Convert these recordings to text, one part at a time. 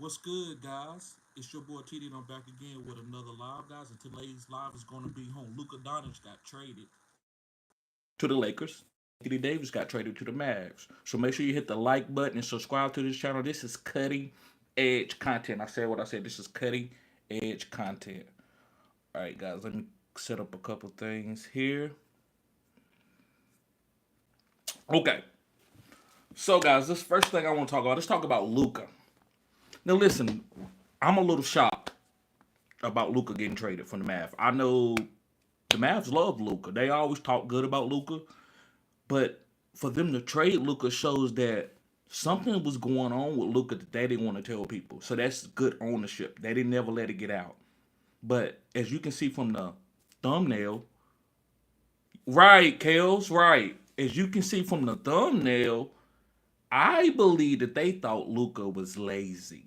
What's good, guys? It's your boy TD, and I'm back again with another live, guys. And today's live is going to be home. Luka Doncic got traded to the Lakers. Anthony Davis got traded to the Mavs. So make sure you hit the like button and subscribe to this channel. This is cutting edge content. I said what I said. This is cutting edge content. All right, guys. Let me set up a couple things here. Okay. So, guys, this first thing I want to talk about. Let's talk about Luka. Now, listen. I'm a little shocked about Luka getting traded from the Mavs. I know the Mavs love Luka. They always talk good about Luka. But for them to trade Luka shows that something was going on with Luka that they didn't want to tell people. So that's good ownership. They didn't never let it get out. But as you can see from the thumbnail, right, Kales, right. As you can see from the thumbnail, I believe that they thought Luka was lazy.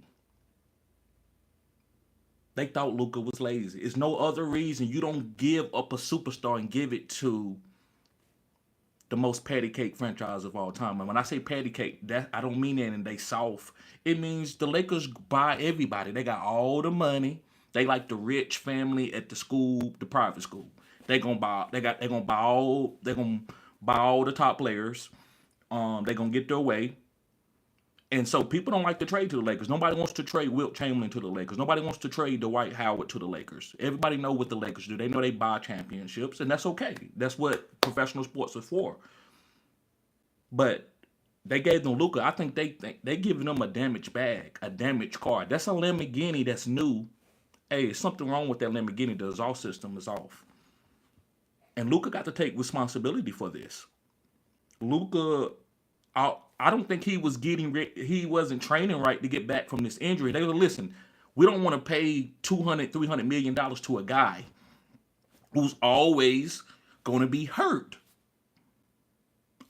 They thought Luka was lazy. It's no other reason you don't give up a superstar and give it to the most patty cake franchise of all time. And when I say patty cake, that I don't mean that and they soft. It means the Lakers buy everybody. They got all the money. They like the rich family at the school, the private school. They're gonna buy all the top players. They're gonna get their way. And so people don't like to trade to the Lakers. Nobody wants to trade Wilt Chamberlain to the Lakers. Nobody wants to trade Dwight Howard to the Lakers. Everybody know what the Lakers do. They know they buy championships, and that's okay. That's what professional sports are for. But they gave them Luka. I think they giving them a damaged bag, a damaged car. That's a Lamborghini that's new. Hey, something wrong with that Lamborghini. The exhaust system is off. And Luka got to take responsibility for this. Luka, I don't think he wasn't training right to get back from this injury. They were, listen, we don't want to pay $200-300 million to a guy who's always going to be hurt.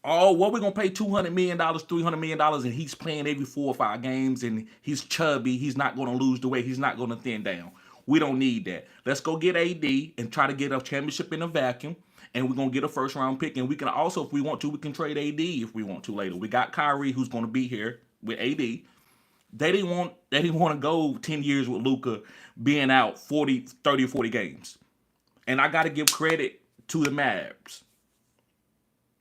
Oh, what we gonna pay $200 million, $300 million, and he's playing every 4 or 5 games, and he's chubby. He's not gonna lose the weight. He's not gonna thin down. We don't need that. Let's go get AD and try to get a championship in a vacuum, and we're gonna get a first round pick. And we can also, if we want to, we can trade AD if we want to later. We got Kyrie, who's gonna be here with AD. They didn't want to go 10 years with Luka being out 30 or 40 games. And I gotta give credit to the Mavs.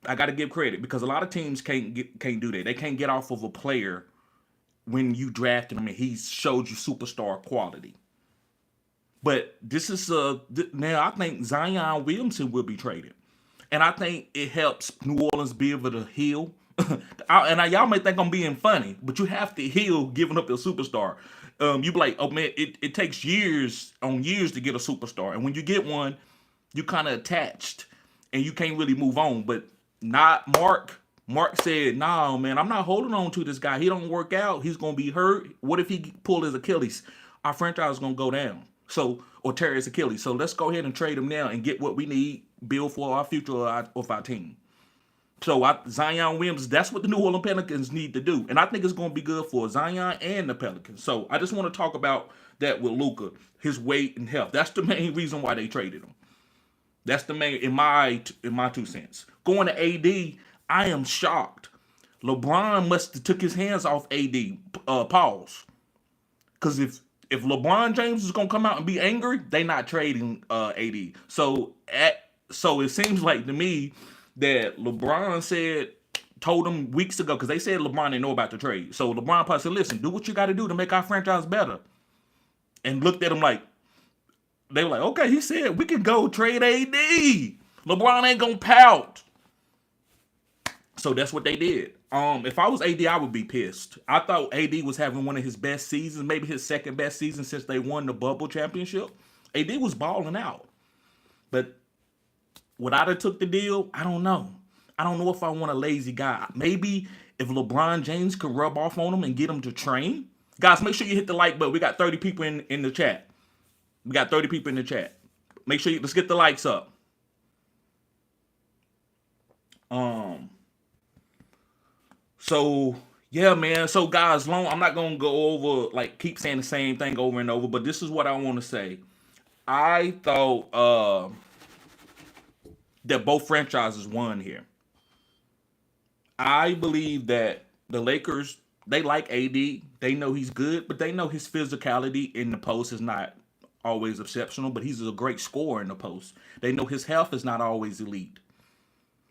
I got to give credit because a lot of teams can't do that. They can't get off of a player when you drafted him and he showed you superstar quality. But this is now I think Zion Williamson will be traded, and I think it helps New Orleans be able to heal. Y'all may think I'm being funny, but you have to heal giving up your superstar. You be like, oh man, it takes years on years to get a superstar, and when you get one, you kind of attached, and you can't really move on. But not Mark. Mark said, "Nah, man, I'm not holding on to this guy. He don't work out. He's gonna be hurt. What if he pull his Achilles? Our franchise is gonna go down. So or tear his Achilles. So let's go ahead and trade him now and get what we need, build for our future of our team." So Zion Williams, that's what the New Orleans Pelicans need to do, and I think it's gonna be good for Zion and the Pelicans. So I just want to talk about that with Luka, his weight and health. That's the main reason why they traded him. That's the main in my 2 cents. Going to AD, I am shocked. LeBron must have took his hands off AD. Pause. Because if LeBron James is gonna come out and be angry, they not trading AD. So it seems like to me that LeBron told them weeks ago, because they said LeBron didn't know about the trade. So LeBron probably said, "Listen, do what you got to do to make our franchise better," and looked at him like. They were like, okay, he said we can go trade AD. LeBron ain't gonna pout. So that's what they did. If I was AD, I would be pissed. I thought AD was having one of his best seasons, maybe his second best season since they won the bubble championship. AD was balling out. But would I have took the deal? I don't know. I don't know if I want a lazy guy. Maybe if LeBron James could rub off on him and get him to train. Guys, make sure you hit the like button. We got 30 people in the chat. We got 30 people in the chat. Make sure let's get the likes up. So yeah, man. So guys, I'm not gonna go over keep saying the same thing over and over, but this is what I want to say. I thought that both franchises won here. I believe that the Lakers they like AD. They know he's good, but they know his physicality in the post is not always exceptional, but he's a great scorer in the post. They know his health is not always elite.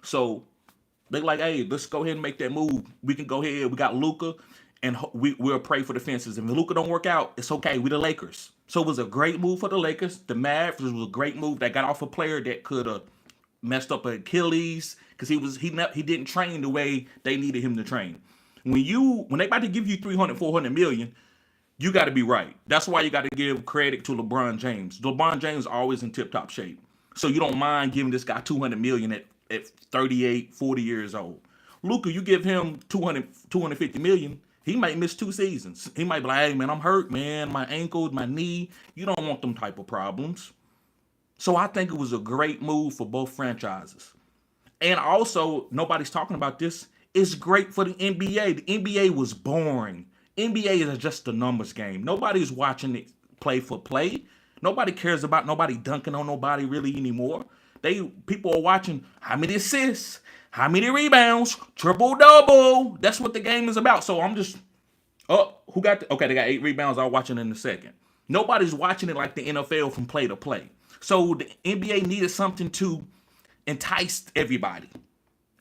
So they like, hey, let's go ahead and make that move. We can go ahead. We got Luca, and we'll pray for the fences. If Luca don't work out, it's okay. We the Lakers. So it was a great move for the Lakers. The Mavs was a great move that got off a player that could have messed up Achilles because he didn't train the way they needed him to train. When they about to give you 300, 400 million, you got to be right. That's why you got to give credit to LeBron James. LeBron James is always in tip-top shape. So you don't mind giving this guy 200 million at 38, 40 years old. Luka, you give him 250 million, he might miss 2 seasons. He might be like, hey, man, I'm hurt, man. My ankle, my knee. You don't want them type of problems. So I think it was a great move for both franchises. And also, nobody's talking about this. It's great for the NBA. The NBA was boring. NBA is just a numbers game. Nobody's watching it play for play. Nobody cares about nobody dunking on nobody really anymore. People are watching how many assists, how many rebounds, triple double. That's what the game is about. So I'm just, who got okay? They got 8 rebounds. I'll watch it in a second. Nobody's watching it like the NFL from play to play. So the NBA needed something to entice everybody,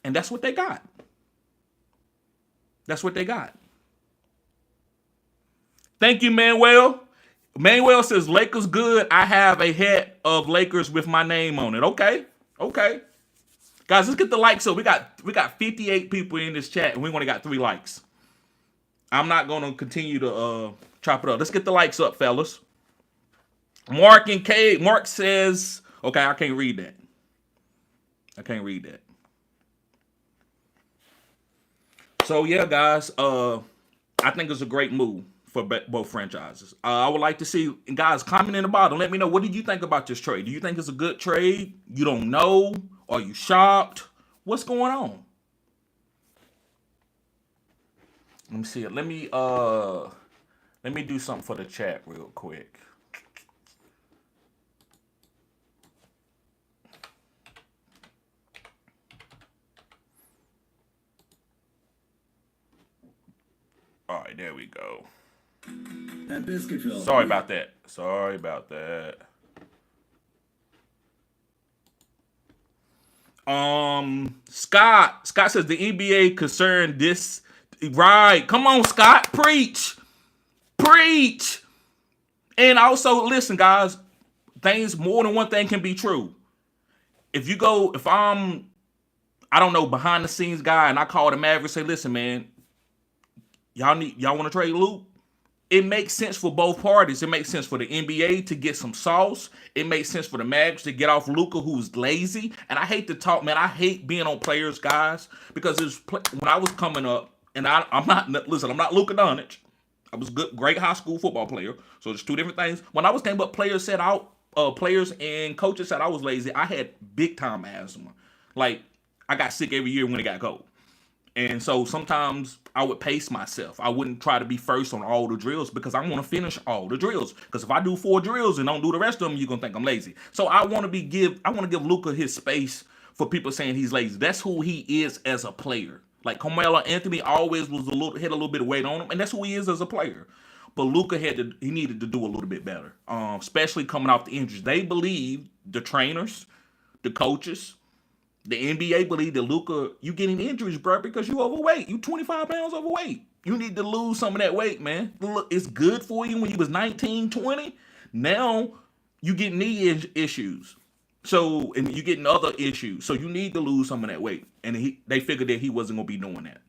and that's what they got. That's what they got. Thank you, Manuel. Manuel says, Lakers good. I have a hat of Lakers with my name on it. Okay. Guys, let's get the likes up. We got 58 people in this chat, and we only got 3 likes. I'm not going to continue to chop it up. Let's get the likes up, fellas. Mark and K. Mark says, okay, I can't read that. So, yeah, guys, I think it's a great move for both franchises. I would like to see, guys, comment in the bottom. Let me know, what did you think about this trade? Do you think it's a good trade? You don't know? Are you shocked? What's going on? Let me see it. Let me do something for the chat real quick. All right, there we go. That Biscuitville. Sorry about that. Scott says the NBA concerned this. Right. Come on, Scott. Preach. And also, listen, guys, more than one thing can be true. If I'm, I don't know, behind the scenes guy, and I call the Mavericks, say, listen, man, y'all want to trade Luke? It makes sense for both parties. It makes sense for the NBA to get some sauce. It makes sense for the Mavericks to get off Luka, who's lazy. And I hate to talk, man. I hate being on players, guys, because when I was coming up, and I'm not Luka Doncic. I was a great high school football player. So there's 2 different things. When I was came up, players and coaches said I was lazy. I had big time asthma. Like, I got sick every year when it got cold. And so sometimes I would pace myself. I wouldn't try to be first on all the drills because I want to finish all the drills. Because if I do 4 drills and don't do the rest of them, you're going to think I'm lazy. So I want to give Luka his space for people saying he's lazy. That's who he is as a player. Like Carmelo Anthony always had a little bit of weight on him, and that's who he is as a player. But Luka he needed to do a little bit better, especially coming off the injuries. They believe, the trainers, the coaches, the NBA believe that Luka, you getting injuries, bro, because you overweight. You 25 pounds overweight. You need to lose some of that weight, man. Look, it's good for you when you was 19, 20. Now you get knee issues. So, and you getting other issues. So you need to lose some of that weight. And they figured that he wasn't going to be doing that.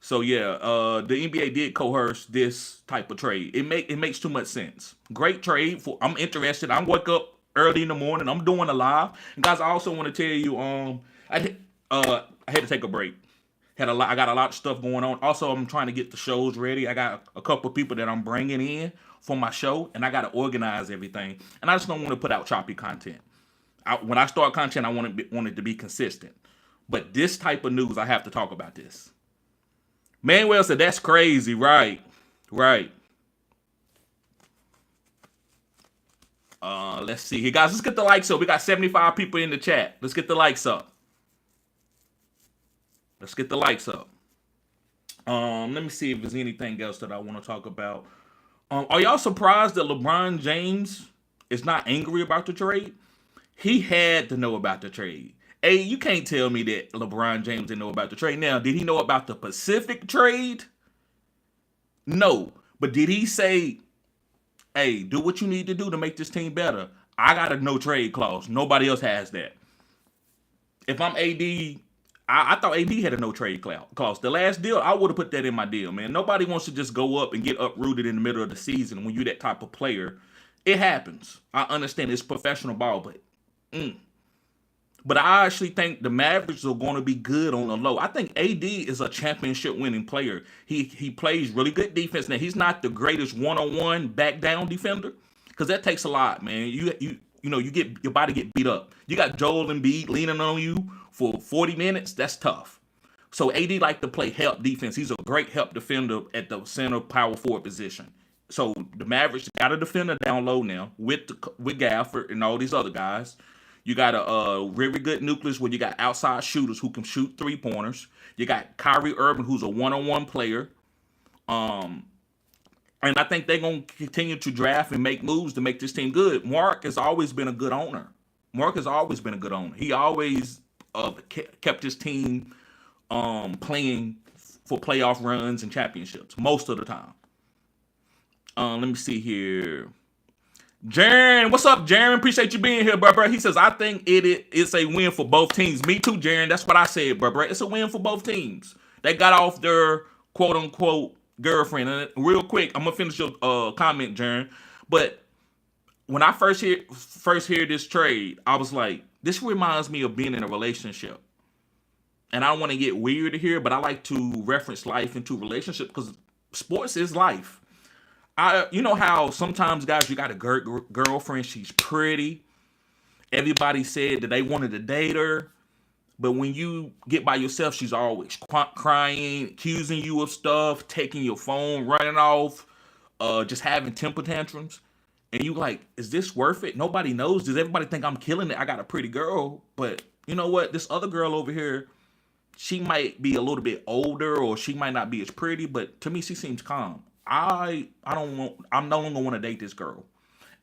So yeah, the NBA did coerce this type of trade. It makes too much sense. Great trade. I'm interested. I'm wake up early in the morning. I'm doing a live. And guys, I also want to tell you, I had to take a break. I got a lot of stuff going on. Also, I'm trying to get the shows ready. I got a couple of people that I'm bringing in for my show, and I got to organize everything. And I just don't want to put out choppy content. When I start content, I want it to be consistent. But this type of news, I have to talk about this. Manuel said, that's crazy. Right. Let's see here, guys. Let's get the likes up. We got 75 people in the chat. Let's get the likes up. Let's get the likes up. Let me see if there's anything else that I want to talk about. Are y'all surprised that LeBron James is not angry about the trade? He had to know about the trade. Hey, you can't tell me that LeBron James didn't know about the trade. Now, did he know about the Pacific trade? No. But did he say, hey, do what you need to do to make this team better? I got a no trade clause. Nobody else has that. If I'm AD, I thought AD had a no trade clause. The last deal, I would have put that in my deal, man. Nobody wants to just go up and get uprooted in the middle of the season when you're that type of player. It happens. I understand it's professional ball, but I actually think the Mavericks are going to be good on the low. I think AD is a championship winning player. He plays really good defense. Now he's not the greatest one-on-one back down defender because that takes a lot, man. You get your body get beat up. You got Joel Embiid leaning on you for 40 minutes. That's tough. So AD like to play help defense. He's a great help defender at the center power forward position. So the Mavericks got a defender down low now with Gafford and all these other guys. You got a very good nucleus where you got outside shooters who can shoot 3-pointers. You got Kyrie Irving, who's a one-on-one player. And I think they're going to continue to draft and make moves to make this team good. Mark has always been a good owner. He always kept his team playing for playoff runs and championships most of the time. Let me see here. Jaren, what's up, Jaren? Appreciate you being here, bro. He says, I think it's a win for both teams. Me too, Jaren. That's what I said, bro. It's a win for both teams. They got off their quote-unquote girlfriend. And real quick, I'm going to finish your comment, Jaren. But when I first hear this trade, I was like, this reminds me of being in a relationship. And I don't want to get weird here, but I like to reference life into relationship because sports is life. You know how sometimes, guys, you got a girlfriend, she's pretty. Everybody said that they wanted to date her. But when you get by yourself, she's always crying, accusing you of stuff, taking your phone, running off, just having temper tantrums. And you like, is this worth it? Nobody knows. Does everybody think I'm killing it? I got a pretty girl. But you know what? This other girl over here, she might be a little bit older or she might not be as pretty. But to me, she seems calm. I'm no longer want to date this girl.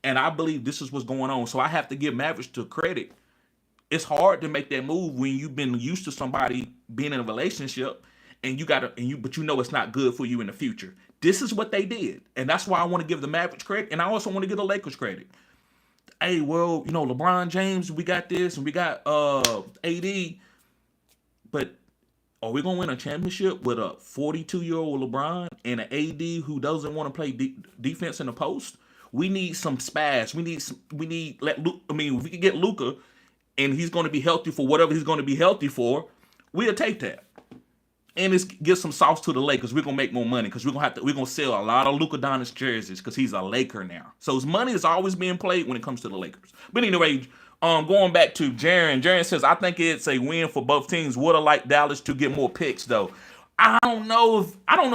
And I believe this is what's going on. So I have to give Mavericks to credit. It's hard to make that move when you've been used to somebody being in a relationship and but you know it's not good for you in the future. This is what they did. And that's why I want to give the Mavericks credit. And I also want to give the Lakers credit. Hey, well, LeBron James, we got this and we got AD. But are we going to win a championship with a 42-year-old LeBron and an AD who doesn't want to play defense in the post? We need some spaz. If we could get Luca and he's going to be healthy for whatever he's going to be healthy for, we'll take that. And it's give some sauce to the Lakers. We're going to make more money because we're going to sell a lot of Luka Doncic jerseys because he's a Laker now. So his money is always being played when it comes to the Lakers. But anyway, going back to Jaren. Jaren says, I think it's a win for both teams. Would have liked Dallas to get more picks, though. I don't know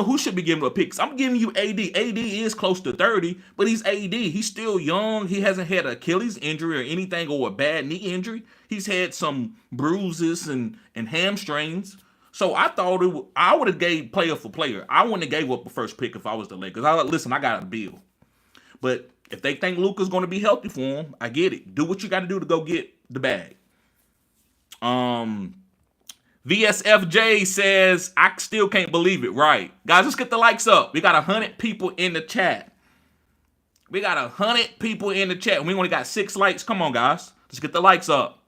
who should be giving up picks. I'm giving you AD. AD is close to 30, but he's AD. He's still young. He hasn't had an Achilles injury or anything or a bad knee injury. He's had some bruises and hamstrings. So I thought I would have gave player for player. I wouldn't have gave up the first pick if I was the Lakers. I got a bill. But if they think Luka's going to be healthy for him, I get it. Do what you got to do to go get the bag. VSFJ says, I still can't believe it. Right. Guys, let's get the likes up. We got 100 people in the chat. We only got 6 likes. Come on, guys. Let's get the likes up.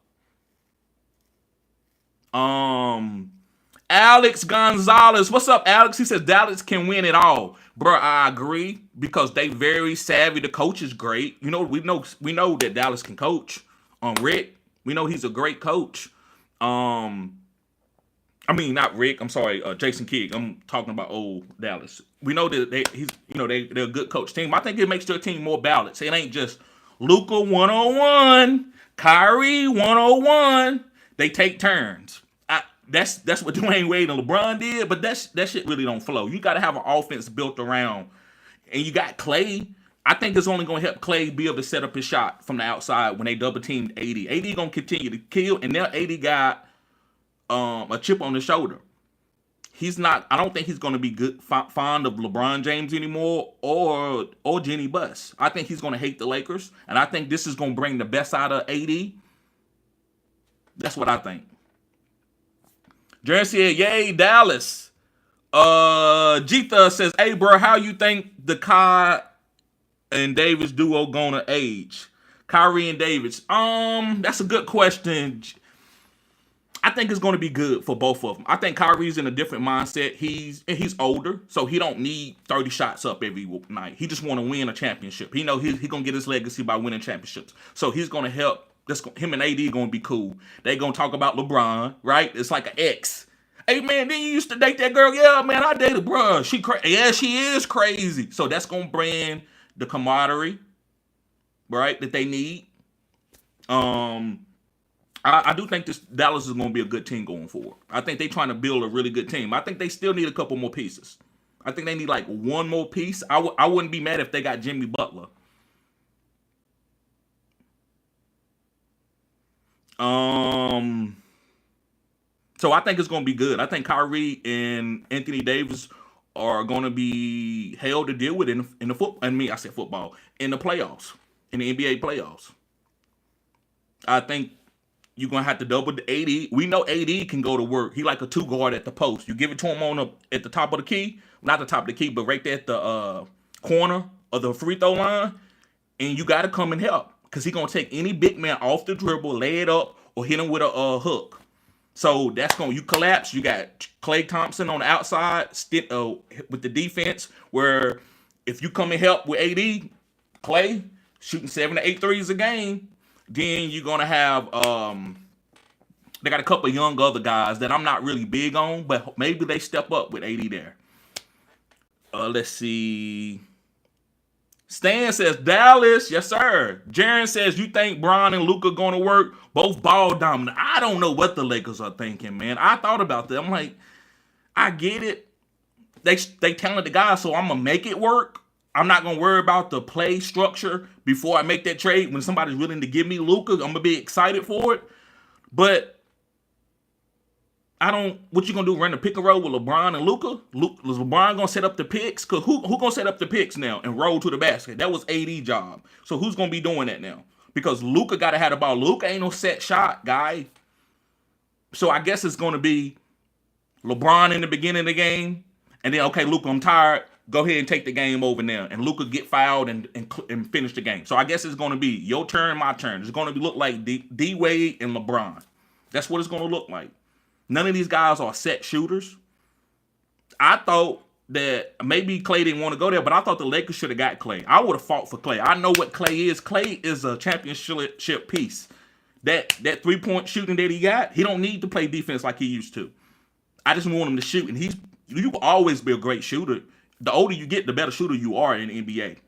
Alex Gonzalez. What's up, Alex? He says Dallas can win it all. Bro, I agree because they very savvy. The coach is great. We know that Dallas can coach. Rick, we know he's a great coach. Not Rick. I'm sorry, Jason Kidd. I'm talking about old Dallas. We know that they're a good coach team. I think it makes their team more balanced. It ain't just Luka 101, Kyrie 101. They take turns. That's what Dwayne Wade and LeBron did, but that shit really don't flow. You got to have an offense built around, and you got Clay. I think it's only going to help Clay be able to set up his shot from the outside when they double teamed AD. AD going to continue to kill, and now AD got a chip on his shoulder. he's not. I don't think he's going to be fond of LeBron James anymore or Jenny Buss. I think he's going to hate the Lakers, and I think this is going to bring the best out of AD. That's what I think. Jared said, "Yay, Dallas." Githa says, "Hey, bro, how you think the Kai and Davis duo gonna age? Kyrie and Davis." That's a good question. I think it's going to be good for both of them. I think Kyrie's in a different mindset. He's older, so he don't need 30 shots up every night. He just want to win a championship. He know he's going to get his legacy by winning championships. So he's going to help. Him and AD going to be cool. They going to talk about LeBron, right? It's like an ex. Hey, man, then you used to date that girl? Yeah, man, I dated, bruh. Yeah, she is crazy. So that's going to bring the camaraderie, right, that they need. I do think this Dallas is going to be a good team going forward. I think they're trying to build a really good team. I think they still need a couple more pieces. I think they need like one more piece. I wouldn't be mad if they got Jimmy Butler. So I think it's going to be good. I think Kyrie and Anthony Davis are going to be held to deal with in the football. I said football in the playoffs, in the NBA playoffs. I think you're going to have to double the AD. We know AD can go to work. He like a two guard at the post. You give it to him at the top of the key, not the top of the key, but right there at the corner of the free throw line, and you got to come and help because he's going to take any big man off the dribble, lay it up, or hit him with a hook. So that's you collapse. You got Klay Thompson on the outside with the defense, where if you come and help with AD, Klay shooting 7 to 8 threes a game, then you're going to have, they got a couple of young other guys that I'm not really big on, but maybe they step up with AD there. Let's see. Stan says, Dallas, yes, sir. Jaren says, you think Bron and Luka going to work? Both ball dominant. I don't know what the Lakers are thinking, man. I thought about that. I'm like, I get it. They talented guys, so I'm going to make it work. I'm not going to worry about the play structure before I make that trade. When somebody's willing to give me Luka, I'm going to be excited for it. But what you going to do, run the pick and roll with LeBron and Luka? Is LeBron going to set up the picks? Because who going to set up the picks now and roll to the basket? That was AD job. So who's going to be doing that now? Because Luka got to have the ball. Luka ain't no set shot guy. So I guess it's going to be LeBron in the beginning of the game. And then, okay, Luka, I'm tired. Go ahead and take the game over now. And Luka get fouled and finish the game. So I guess it's going to be your turn, my turn. It's going to look like D-Wade and LeBron. That's what it's going to look like. None of these guys are set shooters. I thought that maybe Klay didn't want to go there, but I thought the Lakers should have got Klay. I would have fought for Klay. I know what Klay is. Klay is a championship piece. That three-point shooting that he got, he don't need to play defense like he used to. I just want him to shoot, and you will always be a great shooter. The older you get, the better shooter you are in the NBA.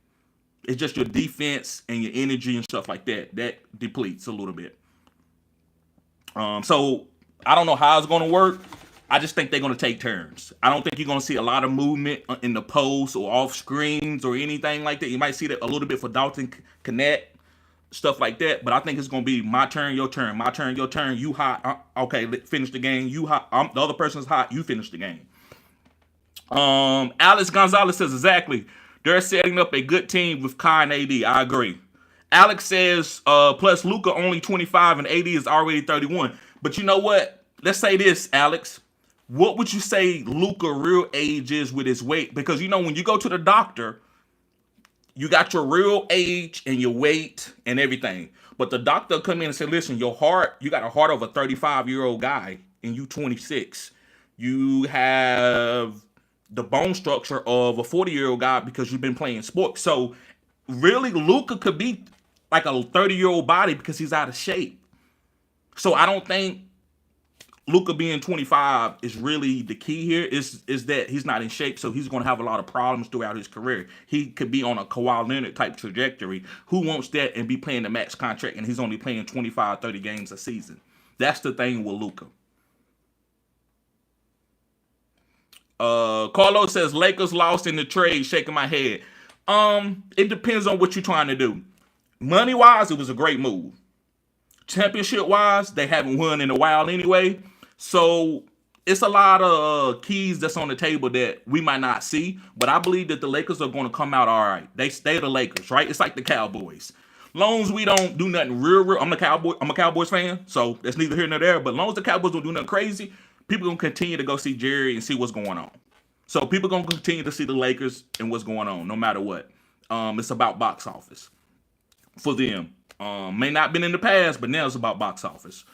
It's just your defense and your energy and stuff like that. That depletes a little bit. So I don't know how it's going to work. I just think they're going to take turns. I don't think you're going to see a lot of movement in the post or off screens or anything like that. You might see that a little bit for Dalton Connect, stuff like that. But I think it's going to be my turn, your turn, my turn, your turn. You hot. Okay, finish the game. You hot. The other person's hot. You finish the game. Alex Gonzalez says, exactly. They're setting up a good team with Kai and AD. I agree. Alex says, plus Luka only 25 and AD is already 31. But you know what? Let's say this, Alex. What would you say Luka real age is with his weight? Because, you know, when you go to the doctor, you got your real age and your weight and everything. But the doctor come in and say, listen, your heart, you got a heart of a 35-year-old guy and you 26. You have the bone structure of a 40-year-old guy because you've been playing sports. So really, Luka could be like a 30-year-old body because he's out of shape. So I don't think Luka being 25 is really the key here. Is that he's not in shape, so he's going to have a lot of problems throughout his career. He could be on a Kawhi Leonard type trajectory. Who wants that and be playing the max contract and he's only playing 25, 30 games a season? That's the thing with Luka. Carlos says, Lakers lost in the trade, shaking my head. It depends on what you're trying to do. Money-wise, it was a great move. Championship-wise, they haven't won in a while anyway. So it's a lot of keys that's on the table that we might not see, but I believe that the Lakers are going to come out all right. They stay the Lakers, right? It's like the Cowboys. Long as we don't do nothing real. I'm a Cowboys fan, so that's neither here nor there. But long as the Cowboys don't do nothing crazy, people gonna continue to go see Jerry and see what's going on. So people gonna continue to see the Lakers and what's going on, no matter what. It's about box office for them. May not been in the past, but now it's about box office.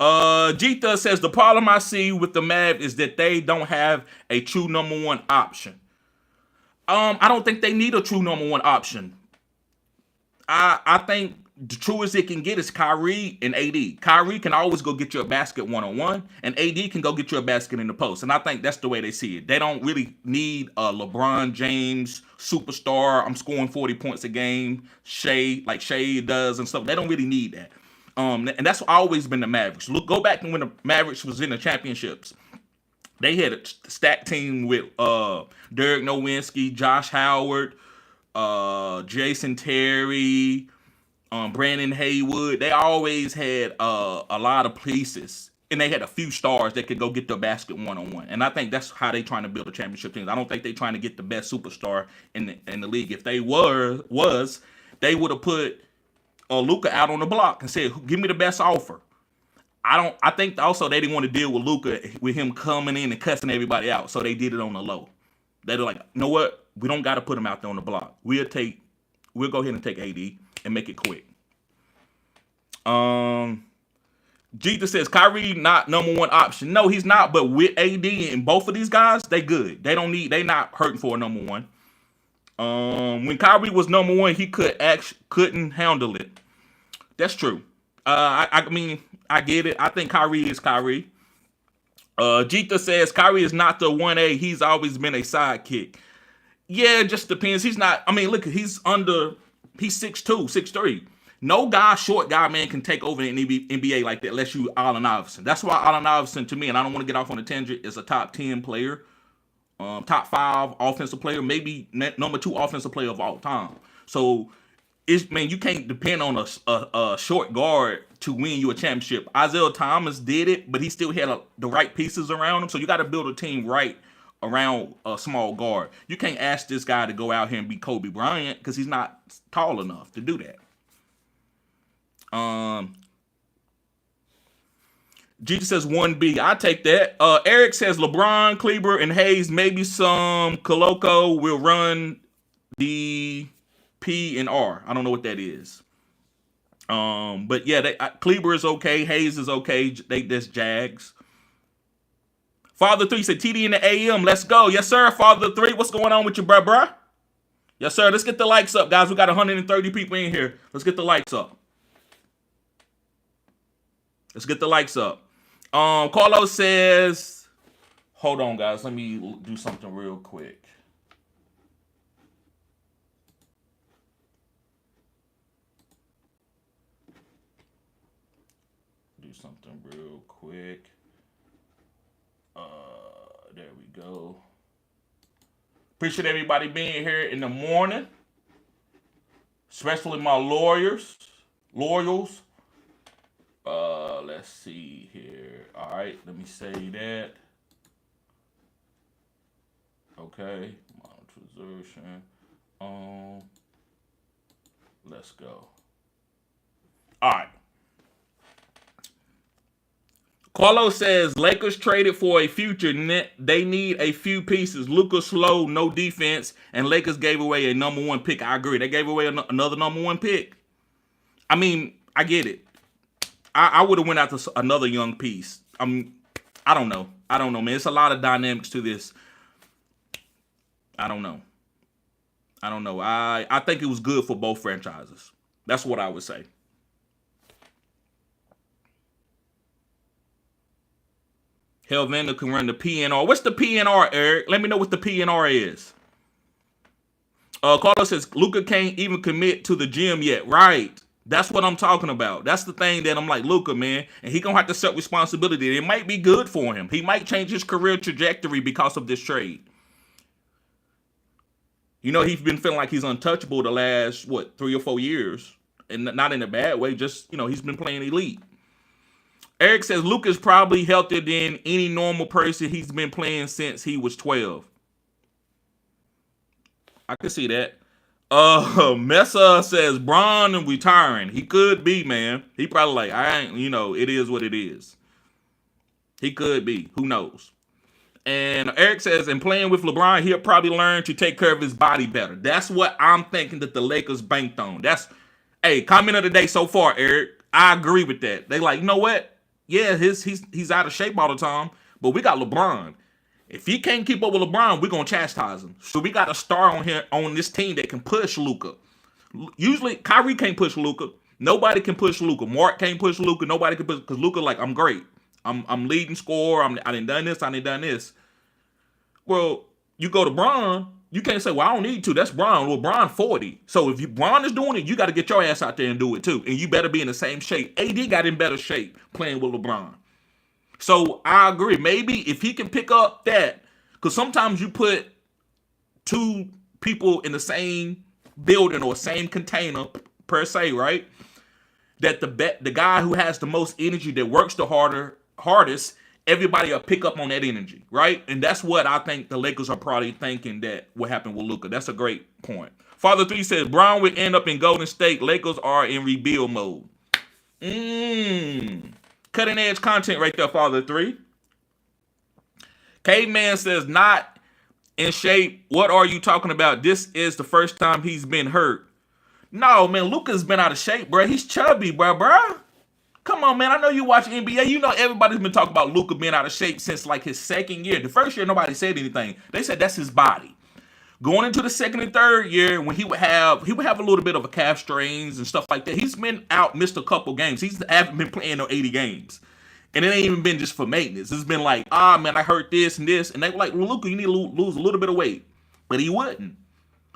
Jita says the problem I see with the Mavs is that they don't have a true number one option. I don't think they need a true number one option. I think the truest it can get is Kyrie and AD. Kyrie can always go get you a basket one-on-one, and AD can go get you a basket in the post. And I think that's the way they see it. They don't really need a LeBron James superstar. I'm scoring 40 points a game, like Shea does and stuff. They don't really need that. And that's always been the Mavericks. Go back to when the Mavericks was in the championships. They had a stacked team with Dirk Nowitzki, Josh Howard, Jason Terry, Brandon Haywood. They always had a lot of pieces, and they had a few stars that could go get the basket one-on-one. And I think that's how they trying to build a championship team. I don't think they trying to get the best superstar in the league. If they they would have put Luca out on the block and said, "Give me the best offer." I think also they didn't want to deal with Luca with him coming in and cussing everybody out, so they did it on the low. They're like, you know what? We don't got to put him out there on the block. We'll go ahead and take AD and make it quick. Jeter says Kyrie not number one option. No, he's not. But with AD and both of these guys, they good. They not hurting for a number one. When Kyrie was number one, he couldn't handle it. That's true. I mean, I get it. I think Kyrie is Kyrie. Jeter says Kyrie is not the 1A. He's always been a sidekick. Yeah, it just depends. He's not. I mean, look, he's 6'2", 6'3". No guy, short guy, man, can take over in the NBA like that unless you Allen Iverson. That's why Allen Iverson, to me, and I don't want to get off on a tangent, is a top 10 player, top 5 offensive player, maybe number 2 offensive player of all time. So, you can't depend on a short guard to win you a championship. Isaiah Thomas did it, but he still had the right pieces around him. So you got to build a team right around a small guard. You can't ask this guy to go out here and be Kobe Bryant because he's not tall enough to do that. Gigi says 1B. I take that. Eric says LeBron, Kleber, and Hayes, maybe some Koloko will run the P and R. I don't know what that is. But yeah, Kleber is okay. Hayes is okay. That's Jags. Father 3 said TD in the AM. Let's go. Yes, sir. Father 3, what's going on with you, bruh? Yes, sir. Let's get the likes up, guys. We got 130 people in here. Let's get the likes up. Let's get the likes up. Carlos says, hold on, guys. Let me do something real quick. There we go. Appreciate everybody being here in the morning, especially my loyals. Let's see here. All right, let me say that. Okay, monetization. Let's go. All right. Carlos says Lakers traded for a future. They need a few pieces. Luca slow, no defense, and Lakers gave away a number 1 pick. I agree. They gave away another number 1 pick. I mean, I get it. I would have went after another young piece. I don't know. Man. It's a lot of dynamics to this. I don't know. I think it was good for both franchises. That's what I would say. Helvander can run the PNR. What's the PNR, Eric? Let me know what the PNR is. Carlos says Luka can't even commit to the gym yet. Right. That's what I'm talking about. That's the thing that I'm like, Luka, man. And he going to have to accept responsibility. It might be good for him. He might change his career trajectory because of this trade. You know, he's been feeling like he's untouchable the last, 3 or 4 years. And not in a bad way. Just, he's been playing elite. Eric says Luka's probably healthier than any normal person. He's been playing since he was 12. I can see that. Messa says Bron retiring. He could be, man. He probably like, I ain't, it is what it is. He could be. Who knows? And Eric says, and playing with LeBron, he'll probably learn to take care of his body better. That's what I'm thinking that the Lakers banked on. Hey, comment of the day so far, Eric. I agree with that. They like, you know what? Yeah, he's out of shape all the time, but we got LeBron. If he can't keep up with LeBron, we're going to chastise him. So we got a star on here on this team that can push Luka. Usually, Kyrie can't push Luka. Nobody can push Luka. Mark can't push Luka. Nobody can push, because Luka like, I'm great. I'm leading scorer. I done done this. I done done this. Well, you go to Bron, you can't say, well, I don't need to. That's Bron. Well, Bron 40. So if Bron is doing it, you got to get your ass out there and do it too. And you better be in the same shape. AD got in better shape playing with LeBron. So I agree. Maybe if he can pick up that, because sometimes you put two people in the same building or same container per se, right? That the guy who has the most energy, that works the hardest, everybody will pick up on that energy, right? And that's what I think the Lakers are probably thinking that will happen with Luka. That's a great point. Father 3 says, Brown would end up in Golden State. Lakers are in rebuild mode. Cutting edge content right there, Father 3. Caveman says, not in shape. What are you talking about? This is the first time he's been hurt. No, man, Luka's been out of shape, bro. He's chubby, bro. Come on, man. I know you watch NBA. You know everybody's been talking about Luka being out of shape since like his second year. The first year, nobody said anything. They said that's his body. Going into the second and third year, when he would have a little bit of a calf strains and stuff like that. He's been out, missed a couple games. He haven't been playing no 80 games. And it ain't even been just for maintenance. It's been like, man, I hurt this and this. And they were like, well, Luka, you need to lose a little bit of weight. But he wouldn't.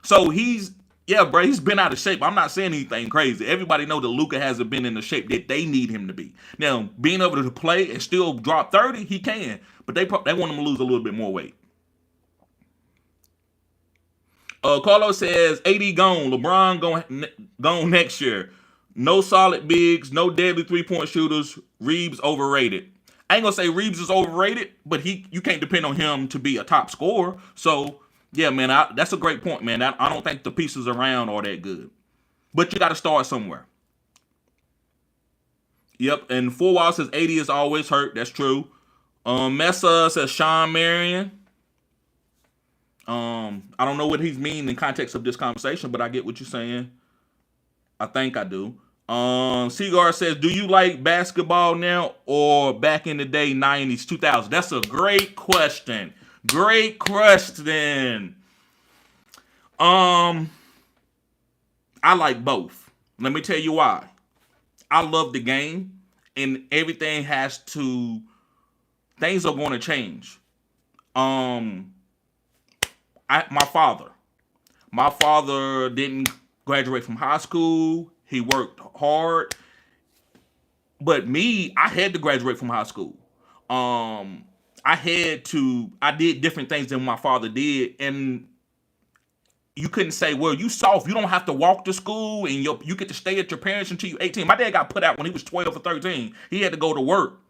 So he's been out of shape. I'm not saying anything crazy. Everybody know that Luka hasn't been in the shape that they need him to be. Now, being able to play and still drop 30, he can. But they want him to lose a little bit more weight. Carlos says, AD gone. LeBron gone next year. No solid bigs. No deadly three-point shooters. Reeves overrated. I ain't going to say Reeves is overrated, but you can't depend on him to be a top scorer. So, yeah, man, that's a great point, man. I don't think the pieces around are that good. But you got to start somewhere. Yep, and 4 Wall says 80 is always hurt. That's true. Messa says Sean Marion. I don't know what he's meaning in context of this conversation, but I get what you're saying. I think I do. Seagar says, do you like basketball now or back in the day, 90s, 2000s? That's a great question. Great question. I like both. Let me tell you why. I love the game, and things are going to change. My father didn't graduate from high school. He worked hard. But me, I had to graduate from high school. I did different things than my father did. And you couldn't say, well, you soft. You don't have to walk to school and you get to stay at your parents until you're 18. My dad got put out when he was 12 or 13. He had to go to work.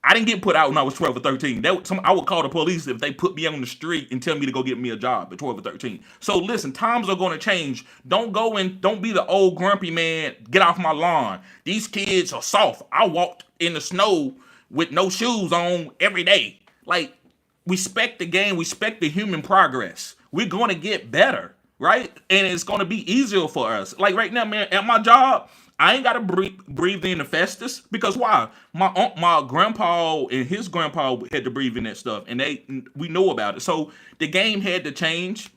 I didn't get put out when I was 12 or 13. I would call the police if they put me on the street and tell me to go get me a job at 12 or 13. So listen, times are going to change. Don't be the old grumpy man. Get off my lawn. These kids are soft. I walked in the snow with no shoes on every day. Like, respect the game. Respect the human progress. We're going to get better, right? And it's going to be easier for us. Like right now, man, at my job, I ain't got to breathe in the Festus because why? My grandpa and his grandpa had to breathe in that stuff, and we know about it. So the game had to change.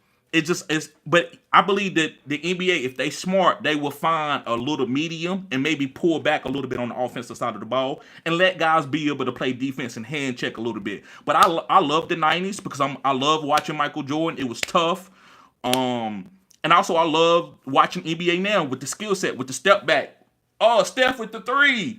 But I believe that the NBA, if they smart, they will find a little medium and maybe pull back a little bit on the offensive side of the ball and let guys be able to play defense and hand check a little bit. But I love the 90s because I love watching Michael Jordan. It was tough. And also, I love watching NBA now with the skill set, with the step back. Oh, Steph with the 3,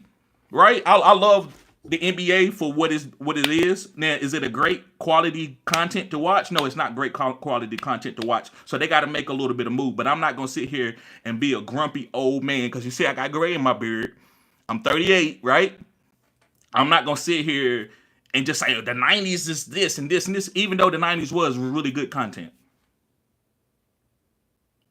right? I love the NBA for what it is. Now, is it a great quality content to watch? No, it's not great quality content to watch. So they got to make a little bit of move. But I'm not going to sit here and be a grumpy old man because you see I got gray in my beard. I'm 38, right? I'm not gonna sit here and just say the 90s is this and this and this, even though the 90s was really good content.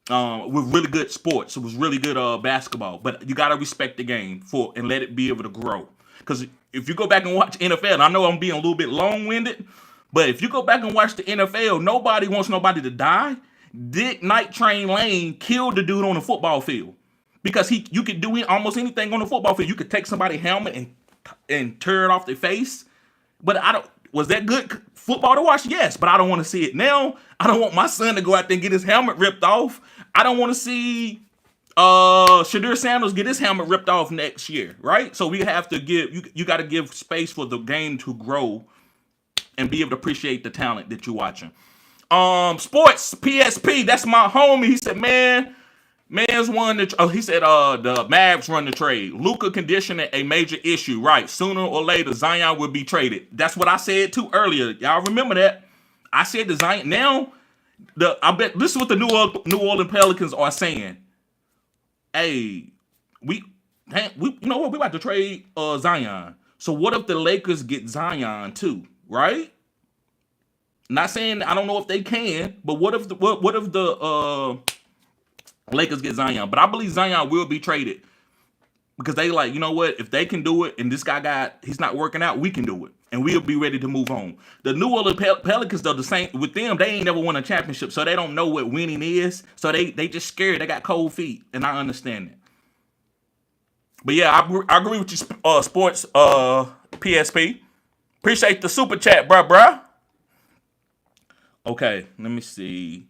With really good sports. It was really good basketball. But you gotta respect the game for and let it be able to grow. Because if you go back and watch NFL, and I know I'm being a little bit long-winded, but if you go back and watch the NFL, nobody wants nobody to die. Dick Night Train Lane killed the dude on the football field. Because you could do almost anything on the football field. You could take somebody's helmet and tear it off their face. But was that good football to watch? Yes, but I don't want to see it now. I don't want my son to go out there and get his helmet ripped off. I don't want to see Shadur Sanders get his helmet ripped off next year, right? So we have to you got to give space for the game to grow and be able to appreciate the talent that you're watching. Sports PSP, that's my homie. He said, man's won he said the Mavs run the trade. Luka conditioning a major issue, right? Sooner or later, Zion will be traded. That's what I said too earlier. Y'all remember that? I said the Zion. Now, I bet this is what the New Orleans Pelicans are saying. Hey, we you know what? We about to trade Zion. So what if the Lakers get Zion too, right? Not saying I don't know if they can, but what if the Lakers get Zion? But I believe Zion will be traded because they like, you know what? If they can do it and this guy he's not working out, we can do it. And we'll be ready to move on. The New Orleans Pelicans, though, the same with them, they ain't never won a championship, so they don't know what winning is. So they just scared. They got cold feet, and I understand it. But yeah, I agree with you, sports PSP. Appreciate the super chat, bruh. Okay, let me see.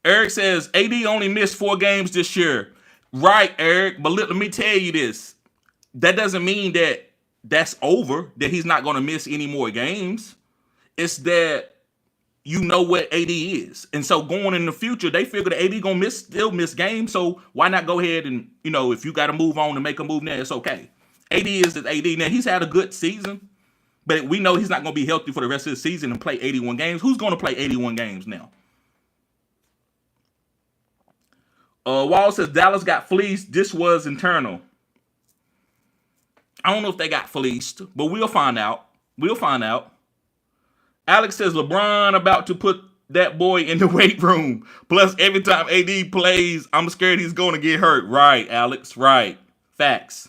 Eric says AD only missed 4 games this year. Right, Eric, but let me tell you this. That doesn't mean that that's over, that he's not going to miss any more games. It's that you know what AD is. And so going in the future, they figure that AD going to still miss games, so why not go ahead and, if you got to move on to make a move now, it's okay. AD is AD. Now, he's had a good season, but we know he's not going to be healthy for the rest of the season and play 81 games. Who's going to play 81 games now? Wall says Dallas got fleeced. This was internal. I don't know if they got fleeced, but we'll find out. Alex says LeBron about to put that boy in the weight room. Plus, every time AD plays, I'm scared he's going to get hurt. Right, Alex. Right. Facts.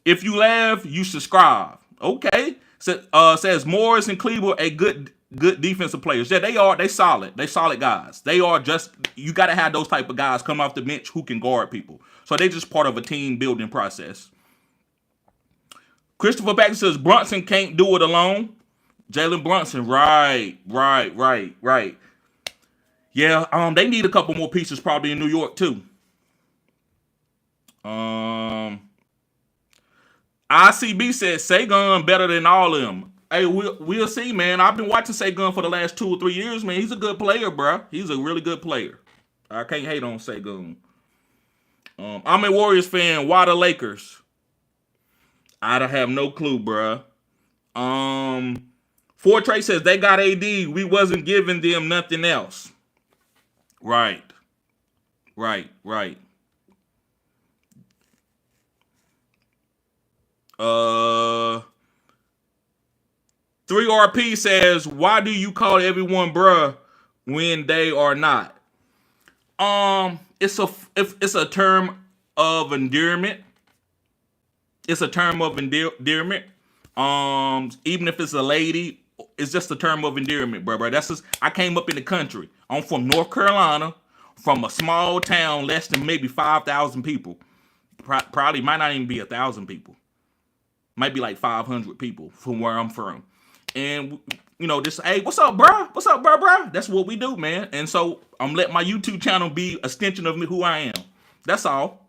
If you laugh, you subscribe. Okay. Says Morris and Cleveland are good defensive players. Yeah, they are. They solid. They solid guys. They are just, you got to have those type of guys come off the bench who can guard people. So they just part of a team building process. Christopher Paxton says Brunson can't do it alone. Jalen Brunson, right. Yeah, they need a couple more pieces probably in New York too. ICB says Sagan better than all of them. Hey, we'll see, man. I've been watching Sagan for the last 2 or 3 years, man. He's a good player, bro. He's a really good player. I can't hate on Sagan. I'm a Warriors fan. Why the Lakers? I don't have no clue, bro. Fortrey says they got AD. We wasn't giving them nothing else. Right. 3RP says, why do you call everyone bruh when they are not? It's a term of endearment. It's a term of endearment. Even if it's a lady, it's just a term of endearment, bro. That's just, I came up in the country. I'm from North Carolina, from a small town, less than maybe 5,000 people. Probably might not even be 1,000 people. Might be like 500 people from where I'm from. And, this, hey, what's up, bro? What's up, bro? That's what we do, man. And so I'm letting my YouTube channel be an extension of me, who I am. That's all.